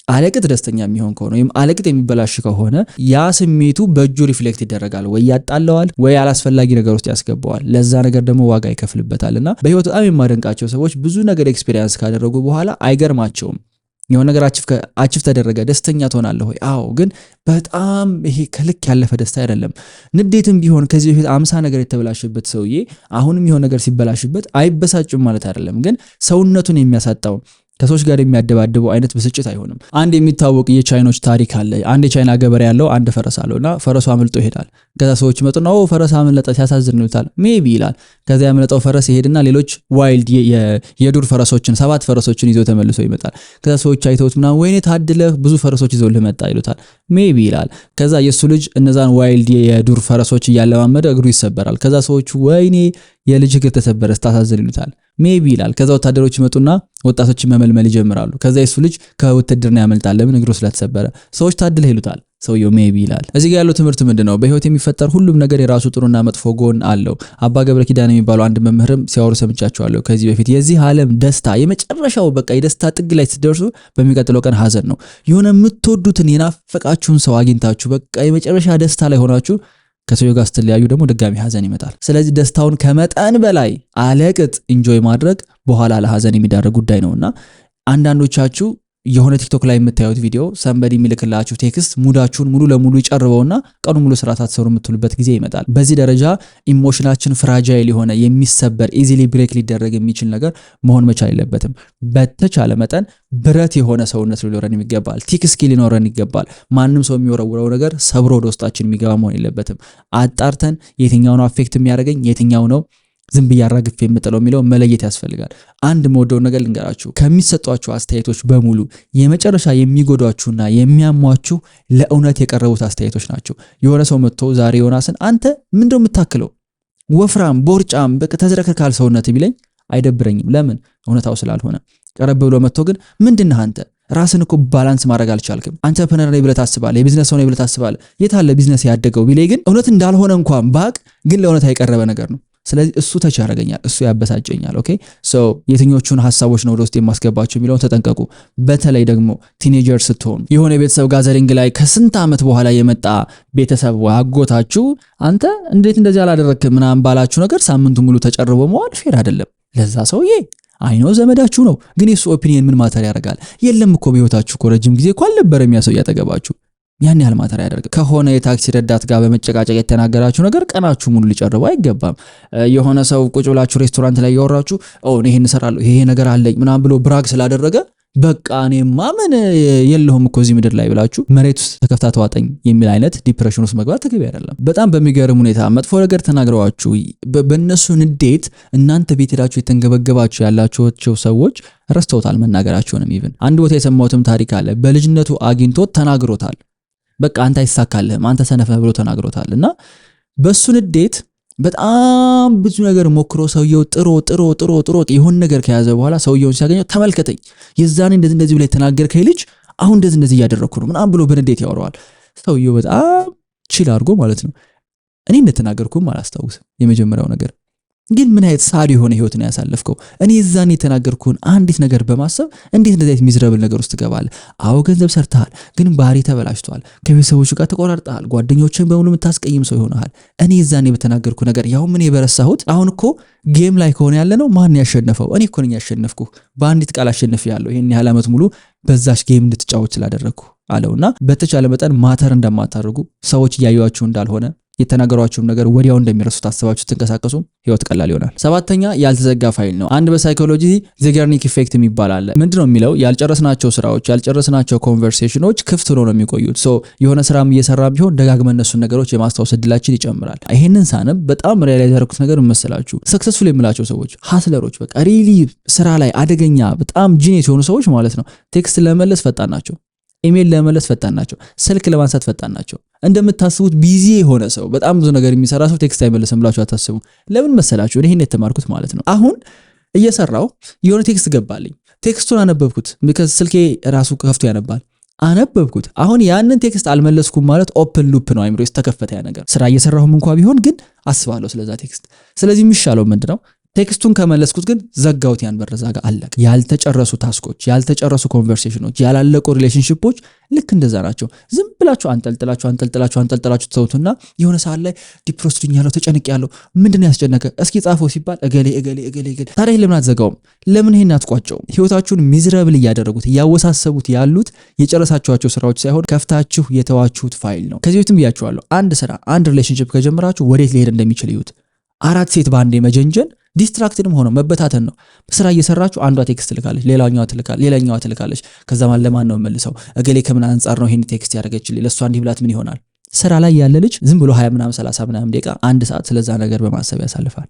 አለቅጥ ደስተኛ የሚሆን ከሆነ ወይም አለቅጥ የሚበላሽ ከሆነ ያ ስሜቱ በእጁ ሪፍሌክት ይደረጋል፣ ወይ ያጣለዋል ወይ አላስፈላጊ ነገር ውስጥ ያስገባዋል። ለዛ ነገር ደግሞ ዋጋ ይከፍልበታልና በህይወት በጣም የማደንቃቸው ሰዎች ብዙ ነገር ኤክስፒሪየንስ ካደረጉ በኋላ አይገርማቸውም። የሆነ ነገር አቺቭ ተደረገ ደስተኛ ትሆናለህ ወይ? አዎ። ግን በጣም ይሄ ከልክ ያለፈ ደስታ አይደለም። ንዴትም ቢሆን ከዚህ በፊት 50 ነገር የተበላሽበት ሰውዬ አሁንም የሆነ ነገር ሲበላሽበት አይበሳጭም ማለት አይደለም። ግን ሰውነቱን የሚያሳጣው ከሰዎች ጋር የሚያደባድበው አይነት ብስጭት አይሆንም። አንድ የሚታወቅ የቻይኖች ታሪክ አለ። አንድ የቻይና ገበሬ ያለው አንድ ፈረስ አለውና ፈረሱ አምልጦ ይሄዳል። ከዛ ሰዎች መጡና ፈረስ አመለጠ ሲያሳዝን ይሉታል። ሜቢ ይላል። ከዛ ያመለጠው ፈረስ ይሄድና ሌሎች ዋይልድ የዱር ፈረሶችን 7 ፈረሶችን ይዞ ተመልሶ ይመጣል። ከዛ ሰዎች አይተውት ምናምን ወይኔ ታድለህ ብዙ ፈረሶች ይዘው ልመጣ ይሉታል። ሜቢ ይላል። ከዛ የሱ ልጅ እነዛን ዋይልድ የዱር ፈረሶች እያለማመደ እግሩ ይሰበራል። ከዛ ሰዎች ወይኔ የልጅ እግር ተሰበረ ስታሳዝን ይሉታል። ሜቢ ይላል። ከዛ ወታደሮች ይመጡና ወጣቶችን መመልመል ይጀምራሉ። ከዛ የሱ ልጅ ከውትድርና ያመልጣል ለምን እግሩ ስለተሰበረ። ሰዎች ታድለህ ይሉታል። ሰውየው ሜቢ ይላል። እዚህ ጋር ያለው ትምህርት ምንድነው? በህይወት የሚፈጠር ሁሉም ነገር የራሱ ጥሩና መጥፎ ጎን አለው። አባ ገብረ ኪዳን የሚባሉ አንድ መምህርም ሲያወሩ ሰምቻቸዋለሁ ከዚህ በፊት። የዚህ ዓለም ደስታ የመጨረሻው በቃ የደስታ ጥግ ላይ ስትደርሱ በሚቀጥለው ቀን ሀዘን ነው። የሆነ የምትወዱትን የናፈቃችሁን ሰው አግኝታችሁ በቃ የመጨረሻ ደስታ ላይ ሆናችሁ ከሰውየው ጋር ስትለያዩ ደግሞ ድጋሚ ሀዘን ይመጣል። ስለዚህ ደስታውን ከመጠን በላይ አለቅጥ ኢንጆይ ማድረግ በኋላ ለሀዘን የሚዳረግ ጉዳይ ነውና አንዳንዶቻችሁ የሆነ ቲክቶክ ላይ የምታዩት ቪዲዮ ሰንበዲ የሚልክላችሁ ቴክስት ሙዳችሁን ሙሉ ለሙሉ ይጨርበውና ቀኑ ሙሉ ስራ ሳትሰሩ የምትውሉበት ጊዜ ይመጣል። በዚህ ደረጃ ኢሞሽናችን ፍራጃይል የሆነ የሚሰበር ኢዚሊ ብሬክ ሊደረግ የሚችል ነገር መሆን መቻል የለበትም። በተቻለ መጠን ብረት የሆነ ሰውነት ሊኖረን ይገባል። ቲክ ስኪል ሊኖረን ይገባል። ማንም ሰው የሚወረውረው ነገር ሰብሮ ወደ ውስጣችን የሚገባ መሆን የለበትም። አጣርተን የትኛው ነው አፌክት የሚያደርገኝ የትኛው ነው ዝም ብዬ አራግፌ የምጥለው የሚለው መለየት ያስፈልጋል። አንድ መወደው ነገር ልንገራችሁ፣ ከሚሰጧችሁ አስተያየቶች በሙሉ የመጨረሻ የሚጎዷችሁና የሚያሟችሁ ለእውነት የቀረቡት አስተያየቶች ናቸው። የሆነ ሰው መጥቶ ዛሬ ዮናስን አንተ ምንድነው የምታክለው ወፍራም ቦርጫም በቃ ተዝረከርካል ሰውነት ቢለኝ አይደብረኝም። ለምን? እውነታው ስላልሆነ። ቀረብ ብሎ መጥቶ ግን ምንድነህ አንተ ራስን እኮ ባላንስ ማድረግ አልቻልክም፣ አንተርፕረነር ነኝ ብለህ ታስባለህ፣ የቢዝነስ ሰው ነኝ ብለህ ታስባለህ፣ የት አለ ቢዝነስ ያደገው ቢለኝ ግን እውነት እንዳልሆነ እንኳን ባቅ ግን ለእውነት የቀረበ ነገር ነው። ስለዚህ እሱ ተች ያደርገኛል፣ እሱ ያበሳጨኛል። ኦኬ ሶ የትኞቹን ሐሳቦች ነው ወደ ውስጥ የማስገባቸው የሚለውን ተጠንቀቁ። በተለይ ደግሞ ቲኔጀር ስትሆኑ የሆነ የቤተሰብ ጋዘሪንግ ላይ ከስንት ዓመት በኋላ የመጣ ቤተሰብ አጎታችሁ አንተ እንዴት እንደዚህ አላደረክም ምናምን ባላችሁ ነገር ሳምንቱ ሙሉ ተጨርቦ መዋል ፌር አይደለም። ለዛ ሰውዬ አይኖ ዘመዳችሁ ነው፣ ግን የሱ ኦፒኒየን ምን ማተር ያደርጋል? የለም እኮ በህይወታችሁ እኮ ረጅም ጊዜ እኮ አልነበረም ያ ሰው ያጠገባችሁ። ያን ያህል ማተር ያደርግ ከሆነ የታክሲ ረዳት ጋር በመጨቃጨቅ የተናገራችሁ ነገር ቀናችሁ ሙሉ ሊጨርበው አይገባም። የሆነ ሰው ቁጭ ብላችሁ ሬስቶራንት ላይ ያወራችሁ ይሄን እሰራለሁ ይሄ ነገር አለኝ ምናምን ብሎ ብራግ ስላደረገ በቃ እኔማ ምን የለሁም እኮ እዚህ ምድር ላይ ብላችሁ መሬት ውስጥ ተከፍታ ተዋጠኝ የሚል አይነት ዲፕሬሽን ውስጥ መግባት ተገቢ አይደለም። በጣም በሚገርም ሁኔታ መጥፎ ነገር ተናግረዋችሁ በእነሱ ንዴት እናንተ ቤት ሄዳችሁ የተንገበገባችሁ ያላችሁ ሰዎች ረስተውታል መናገራቸውንም። ኢቭን አንድ ቦታ የሰማሁትም ታሪክ አለ። በልጅነቱ አግኝቶት ተናግሮታል። በቃ አንተ አይሳካልህም አንተ ሰነፍ ነህ ብሎ ተናግሮታል። እና በሱ ንዴት በጣም ብዙ ነገር ሞክሮ ሰውየው ጥሮ ይሁን ነገር ከያዘ በኋላ ሰውየውን ሲያገኘው ተመልከተኝ የዛኔ እንደዚህ ብለ የተናገርከኝ ልጅ አሁን እንደዚህ እያደረኩ ነው ምናምን ብሎ በንዴት ያወራዋል። ሰውየው በጣም ቺል አድርጎ ማለት ነው እኔ እንደተናገርኩም አላስታውስም የመጀመሪያው ነገር ግን ምን አይነት ሳሪ የሆነ ህይወት ነው ያሳለፍከው? እኔ እዛኔ የተናገርኩን አንዲት ነገር በማሰብ እንዴት እንደዚህ ሚዝረብል ነገር ውስጥ ገባለ? አዎ ገንዘብ ሰርተሃል፣ ግን ባህሪ ተበላሽቷል፣ ከቤተሰቦቹ ጋር ተቆራርጠሃል፣ ጓደኞችን በሙሉ የምታስቀይም ሰው ይሆናል። እኔ እዛኔ በተናገርኩ ነገር ያው ምን የበረሳሁት አሁን እኮ ጌም ላይ ከሆነ ያለ ነው ማን ያሸነፈው? እኔ እኮ ነኝ ያሸነፍኩ፣ በአንዲት ቃል አሸንፌያለሁ፣ ይሄን ያህል ዓመት ሙሉ በዛሽ ጌም እንድትጫወት ስላደረግኩ አለውና በተቻለ መጠን ማተር እንደማታደርጉ ሰዎች እያዩዋችሁ እንዳልሆነ የተናገሯችሁም ነገር ወዲያው እንደሚረሱ ታስባችሁ ተንቀሳቀሱ ህይወት ቀላል ይሆናል። ሰባተኛ ያልተዘጋ ፋይል ነው። አንድ በሳይኮሎጂ ዜገርኒክ ኢፌክት የሚባል አለ። ምንድነው የሚለው? ያልጨረስናቸው ስራዎች ያልጨረስናቸው ኮንቨርሴሽኖች ክፍት ሆነው ነው የሚቆዩት። የሆነ ስራም እየሰራ ቢሆን ደጋግመን እነሱን ነገሮች የማስታወስ እድላችን ይጨምራል። ይሄንን ሳነብ በጣም ሪያላይዝ ያደረኩት ነገር መሰላችሁ? ሰክሰስፉል የምላቸው ሰዎች ሃስለሮች፣ በቃ ሪሊ ስራ ላይ አደገኛ በጣም ጂኒየስ የሆኑ ሰዎች ማለት ነው ቴክስት ለመመለስ ፈጣን ናቸው፣ ኢሜል ለመመለስ ፈጣን ናቸው፣ ስልክ ለማንሳት ፈጣን ናቸው። እንደምታስቡት ቢዚ የሆነ ሰው በጣም ብዙ ነገር የሚሰራ ሰው ቴክስት አይመልስም ብላችሁ አታስቡ። ለምን መሰላችሁ? እኔ ይሄን የተማርኩት ማለት ነው። አሁን እየሰራው የሆነ ቴክስት ገባልኝ፣ ቴክስቱን አነበብኩት። ምክንያት ስልኬ ራሱ ከፍቶ ያነባል። አነበብኩት። አሁን ያንን ቴክስት አልመለስኩም ማለት ኦፕን ሉፕ ነው፣ አይምሮስ ተከፈተ ያ ነገር። ስራ እየሰራሁም እንኳን ቢሆን ግን አስባለሁ ስለዛ ቴክስት። ስለዚህ የሚሻለው ምንድነው? ቴክስቱን ከመለስኩት ግን ዘጋውት ያን በረዛ ጋር አለቀ። ያልተጨረሱ ታስኮች፣ ያልተጨረሱ ኮንቨርሴሽኖች፣ ያላለቁ ሪሌሽንሺፖች ልክ እንደዛ ናቸው። ዝም ብላችሁ አንጠልጥላችሁ ተውቱና የሆነ ሰዓት ላይ ዲፕሬስድ ያለው ተጨንቅ ያለው ምንድነው ያስጨነቀ እስኪ ጻፈው ሲባል እገሌ ታዲያ ለምን አትዘጋውም? ለምን ይሄን አትቋጨውም? ህይወታችሁን ሚዝረብል እያደረጉት እያወሳሰቡት ያሉት የጨረሳችኋቸው ስራዎች ሳይሆን ከፍታችሁ የተዋችሁት ፋይል ነው። ከዚህ በፊትም ብያችኋለሁ። አንድ ስራ አንድ ሪሌሽንሺፕ ከጀመራችሁ ወዴት ሊሄድ እንደሚችል ይዩት። 4 ሴት ባንዴ መጀንጀን ዲስትራክትድም ሆኖ መበታተን ነው። በስራ እየሰራችሁ አንዷ ቴክስት ትልካለች፣ ሌላኛዋ ትልካለች። ከዛ ማን ለማን ነው መልሰው እገሌ ከምን አንፃር ነው ይሄን ቴክስት ያደረገችልኝ ለሷ እንዲህ ብላት ምን ይሆናል? ስራ ላይ ያለ ልጅ ዝም ብሎ 20 ምናምን 30 ምናምን ደቂቃ 1 ሰዓት ስለዛ ነገር በማሰብ ያሳልፋል።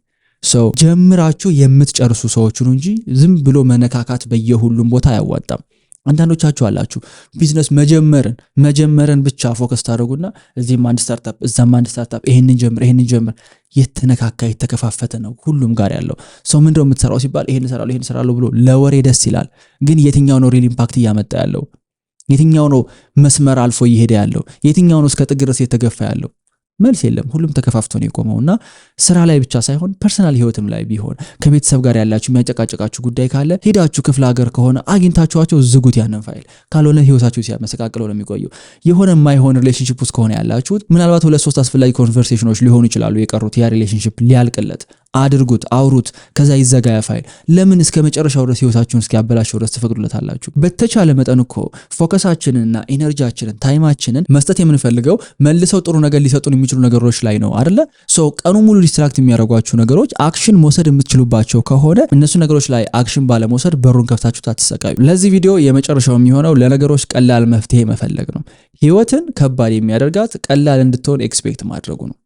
ጀምራችሁ የምትጨርሱ ሰዎች ነው እንጂ ዝም ብሎ መነካካት በየሁሉም ቦታ አያዋጣም። አንዳንዶቻችሁ አላችሁ ቢዝነስ መጀመርን ብቻ ፎከስ ታደርጉና እዚህም አንድ ስታርታፕ እዛም አንድ ስታርታፕ ይሄንን ጀምር የተነካካ የተከፋፈተ ነው ሁሉም ጋር ያለው ሰው። ምንድነው የምትሰራው ሲባል ይሄን እሰራለሁ ብሎ ለወሬ ደስ ይላል፣ ግን የትኛው ነው ሪል ኢምፓክት እያመጣ ያለው? የትኛው ነው መስመር አልፎ እየሄደ ያለው? የትኛው ነው እስከ ጥግ ድረስ የተገፋ ያለው? መልስ የለም። ሁሉም ተከፋፍቶ ነው የቆመውና ስራ ላይ ብቻ ሳይሆን ፐርሰናል ህይወትም ላይ ቢሆን ከቤተሰብ ጋር ያላችሁ የሚያጨቃጨቃችሁ ጉዳይ ካለ ሄዳችሁ ክፍለ ሀገር ከሆነ አግኝታችኋቸው ዝጉት ያንን ፋይል። ካልሆነ ህይወታችሁ ሲያመሰቃቅለው ነው የሚቆየው። የሆነ የማይሆን ሪሌሽንሺፕ ውስጥ ከሆነ ያላችሁት ምናልባት 2-3 አስፈላጊ ኮንቨርሴሽኖች ሊሆኑ ይችላሉ የቀሩት ያ ሪሌሽንሺፕ ሊያልቅለት። አድርጉት፣ አውሩት፣ ከዛ ይዘጋ ያ ፋይል። ለምን እስከ መጨረሻው ድረስ ህይወታችሁን እስኪያበላሽው ድረስ ትፈቅዱለታላችሁ? በተቻለ መጠን እኮ ፎከሳችንንና ኢነርጂያችንን ታይማችንን መስጠት የምንፈልገው መልሰው ጥሩ ነገር ሊሰጡን የሚችሉ ነገሮች ላይ ነው አይደለ? ቀኑ ሙሉ ዲስትራክት የሚያደርጓችሁ ነገሮች አክሽን መውሰድ የምትችሉባቸው ከሆነ እነሱ ነገሮች ላይ አክሽን ባለመውሰድ በሩን ከፍታችሁ ታትሰቃዩ። ለዚህ ቪዲዮ የመጨረሻው የሚሆነው ለነገሮች ቀላል መፍትሄ መፈለግ ነው። ህይወትን ከባድ የሚያደርጋት ቀላል እንድትሆን ኤክስፔክት ማድረጉ ነው።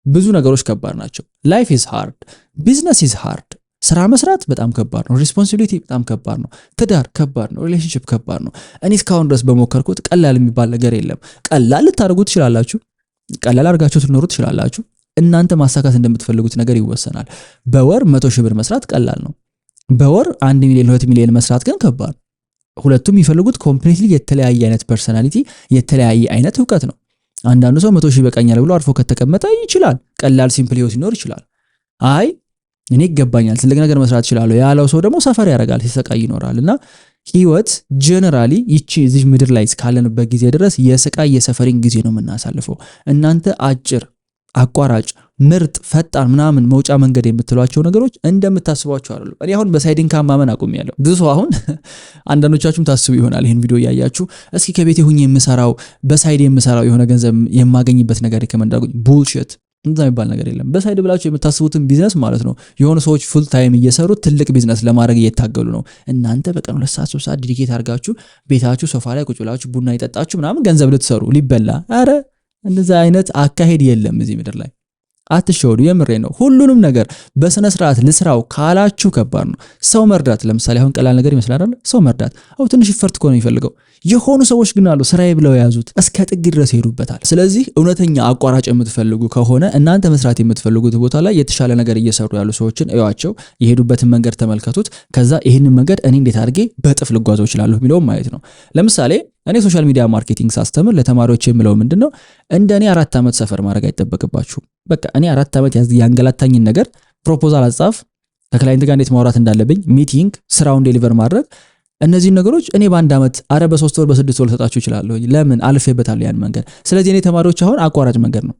ብዙ ነገሮች ከባድ ናቸው። ላይፍ ኢዝ ሃርድ፣ ቢዝነስ ኢዝ ሃርድ። ስራ መስራት በጣም ከባድ ነው። ሪስፖንሲቢሊቲ በጣም ከባድ ነው። ትዳር ከባድ ነው። ሪሌሽንሺፕ ከባድ ነው። እኔ እስካሁን ድረስ በሞከርኩት ቀላል የሚባል ነገር የለም። ቀላል ልታደርጉ ትችላላችሁ፣ ቀላል አድርጋችሁ ትኖሩ ትችላላችሁ። እናንተ ማሳካት እንደምትፈልጉት ነገር ይወሰናል። በወር 100 ሺህ ብር መስራት ቀላል ነው። በወር 1 ሚሊዮን 2 ሚሊዮን መስራት ግን ከባድ። ሁለቱም የሚፈልጉት ኮምፕሊትሊ የተለያየ አይነት ፐርሰናሊቲ፣ የተለያየ አይነት እውቀት ነው። አንዳንዱ ሰው 100 ሺህ ይበቃኛል ብሎ አርፎ ከተቀመጠ ይችላል፣ ቀላል ሲምፕል ህይወት ሊኖር ይችላል። አይ እኔ ይገባኛል ትልቅ ነገር መስራት እችላለሁ ያለው ሰው ደግሞ ሰፈር ያደርጋል፣ ሲሰቃይ ይኖራልና ህይወት ጀነራሊ ይቺ እዚህ ምድር ላይ እስካለንበት ጊዜ ድረስ የስቃይ የሰፈሪንግ ጊዜ ነው የምናሳልፈው። እናንተ አጭር፣ አቋራጭ፣ ምርጥ፣ ፈጣን ምናምን መውጫ መንገድ የምትሏቸው ነገሮች እንደምታስቧቸው አይደሉም። እኔ አሁን በሳይድ ኢንካም ማመን አቁሜያለሁ። ብዙ ሰው አሁን አንዳንዶቻችሁም ታስቡ ይሆናል ይሄን ቪዲዮ ያያችሁ፣ እስኪ ከቤቴ ሆኜ የምሰራው በሳይድ የምሰራው የሆነ ገንዘብ የማገኝበት ነገር ሪከመንድ አድርጉኝ። ቡልሺት፣ እንደዛ የሚባል ነገር የለም። በሳይድ ብላችሁ የምታስቡትን ቢዝነስ ማለት ነው። የሆኑ ሰዎች ፉል ታይም እየሰሩ ትልቅ ቢዝነስ ለማድረግ እየታገሉ ነው። እናንተ በቀን 2 ሰዓት 3 ሰዓት ዲዲኬት አድርጋችሁ ቤታችሁ ሶፋ ላይ ቁጭ ብላችሁ ቡና እየጠጣችሁ ምናምን ገንዘብ ልትሰሩ ሊበላ። አረ እንደዛ አይነት አካሄድ የለም እዚህ ምድር ላይ። አትሸወዱ፣ የምሬ ነው። ሁሉንም ነገር በስነ ስርዓት ልስራው ካላችሁ ከባድ ነው። ሰው መርዳት ለምሳሌ አሁን ቀላል ነገር ይመስላል አይደል? ሰው መርዳት ትንሽ ይፈርት እኮ ነው የሚፈልገው። የሆኑ ሰዎች ግን አሉ ስራዬ ብለው የያዙት እስከ ጥግ ድረስ ይሄዱበታል። ስለዚህ እውነተኛ አቋራጭ የምትፈልጉ ከሆነ እናንተ መስራት የምትፈልጉት ቦታ ላይ የተሻለ ነገር እየሰሩ ያሉ ሰዎችን እዩዋቸው፣ የሄዱበትን መንገድ ተመልከቱት። ከዛ ይህንን መንገድ እኔ እንዴት አድርጌ በጥፍ ልጓዘው እችላለሁ የሚለውም ማየት ነው። ለምሳሌ እኔ ሶሻል ሚዲያ ማርኬቲንግ ሳስተምር ለተማሪዎች የምለው ምንድነው፣ እንደኔ 4 ዓመት ሰፈር ማድረግ አይጠበቅባችሁም። በቃ እኔ 4 ዓመት ያንገላታኝን ነገር ፕሮፖዛል አጻፍ፣ ከክላይንት ጋር እንዴት ማውራት እንዳለብኝ፣ ሚቲንግ፣ ስራውን ዴሊቨር ማድረግ፣ እነዚህ ነገሮች እኔ በ1 ዓመት በ3 ወር በ6 ወር ልሰጣችሁ እችላለሁ። ለምን አልፌበታለሁ ያን መንገድ። ስለዚህ እኔ ተማሪዎች አሁን አቋራጭ መንገድ ነው፣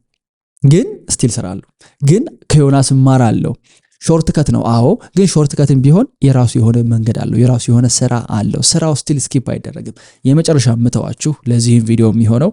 ግን ስቲል እሰራለሁ፣ ግን ከዮናስ እማራለሁ። ሾርት ከት ነው አዎ፣ ግን ሾርት ከትም ቢሆን የራሱ የሆነ መንገድ አለው፣ የራሱ የሆነ ስራ አለው። ስራው ስቲል ስኪፕ አይደረግም። የመጨረሻ ምተዋችሁ ለዚህም ቪዲዮ የሚሆነው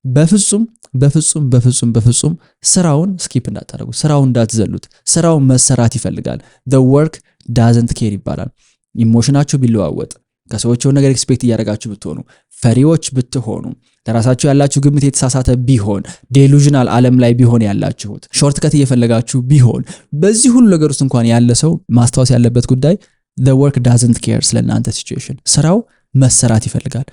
በፍጹም በፍጹም በፍጹም በፍጹም ስራውን ስኪፕ እንዳታደርጉ፣ ስራውን እንዳትዘሉት። ስራው መሰራት ይፈልጋል። the work doesn't care ይባላል። ኢሞሽናችሁ ቢለዋወጥ፣ ከሰዎች የሆነ ነገር ኤክስፔክት እያደረጋችሁ ብትሆኑ፣ ፈሪዎች ብትሆኑ፣ ለራሳችሁ ያላችሁ ግምት የተሳሳተ ቢሆን፣ ዴሉዥናል ዓለም ላይ ቢሆን ያላችሁት፣ ሾርት ከት እየፈለጋችሁ ቢሆን፣ በዚህ ሁሉ ነገር ውስጥ እንኳን ያለ ሰው ማስታወስ ያለበት ጉዳይ the work doesn't care ስለናንተ ሲቹዌሽን። ስራው መሰራት ይፈልጋል።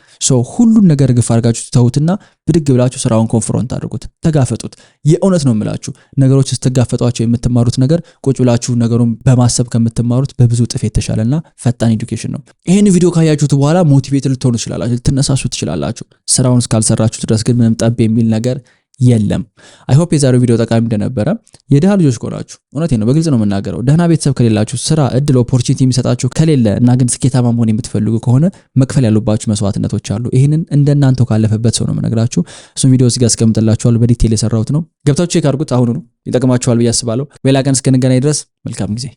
ሁሉን ነገር ግፍ አድርጋችሁ ተውትና ብድግ ብላችሁ ስራውን ኮንፍሮንት አድርጉት፣ ተጋፈጡት። የእውነት ነው የምላችሁ፣ ነገሮች ስትጋፈጧቸው የምትማሩት ነገር ቁጭ ብላችሁ ነገሩን በማሰብ ከምትማሩት በብዙ ጥፍ የተሻለና ፈጣን ኤዱኬሽን ነው። ይሄን ቪዲዮ ካያችሁት በኋላ ሞቲቬት ልትሆኑ ትችላላችሁ፣ ልትነሳሱ ትችላላችሁ። ስራውን እስካልሰራችሁት ድረስ ግን ምንም ጠብ የሚል ነገር የለም። አይ ሆፕ የዛሬው ቪዲዮ ጠቃሚ እንደነበረ። የደሃ ልጆች ከሆናችሁ እውነቴን ነው በግልጽ ነው የምናገረው፣ ደህና ቤተሰብ ከሌላችሁ፣ ስራ እድል ኦፖርቹኒቲ የሚሰጣችሁ ከሌለ እና ግን ስኬታማ መሆን የምትፈልጉ ከሆነ መክፈል ያሉባችሁ መስዋዕትነቶች አሉ። ይህንን እንደናንተው ካለፈበት ሰው ነው የምነግራችሁ። እሱም ቪዲዮ እዚህ ጋር አስቀምጥላችኋለሁ፣ በዲቴል የሰራሁት ነው። ገብታችሁ ቼክ አድርጉት። አሁኑ ነው ይጠቅማችኋል ብዬ አስባለሁ። ሌላ ቀን እስክንገናኝ ድረስ መልካም ጊዜ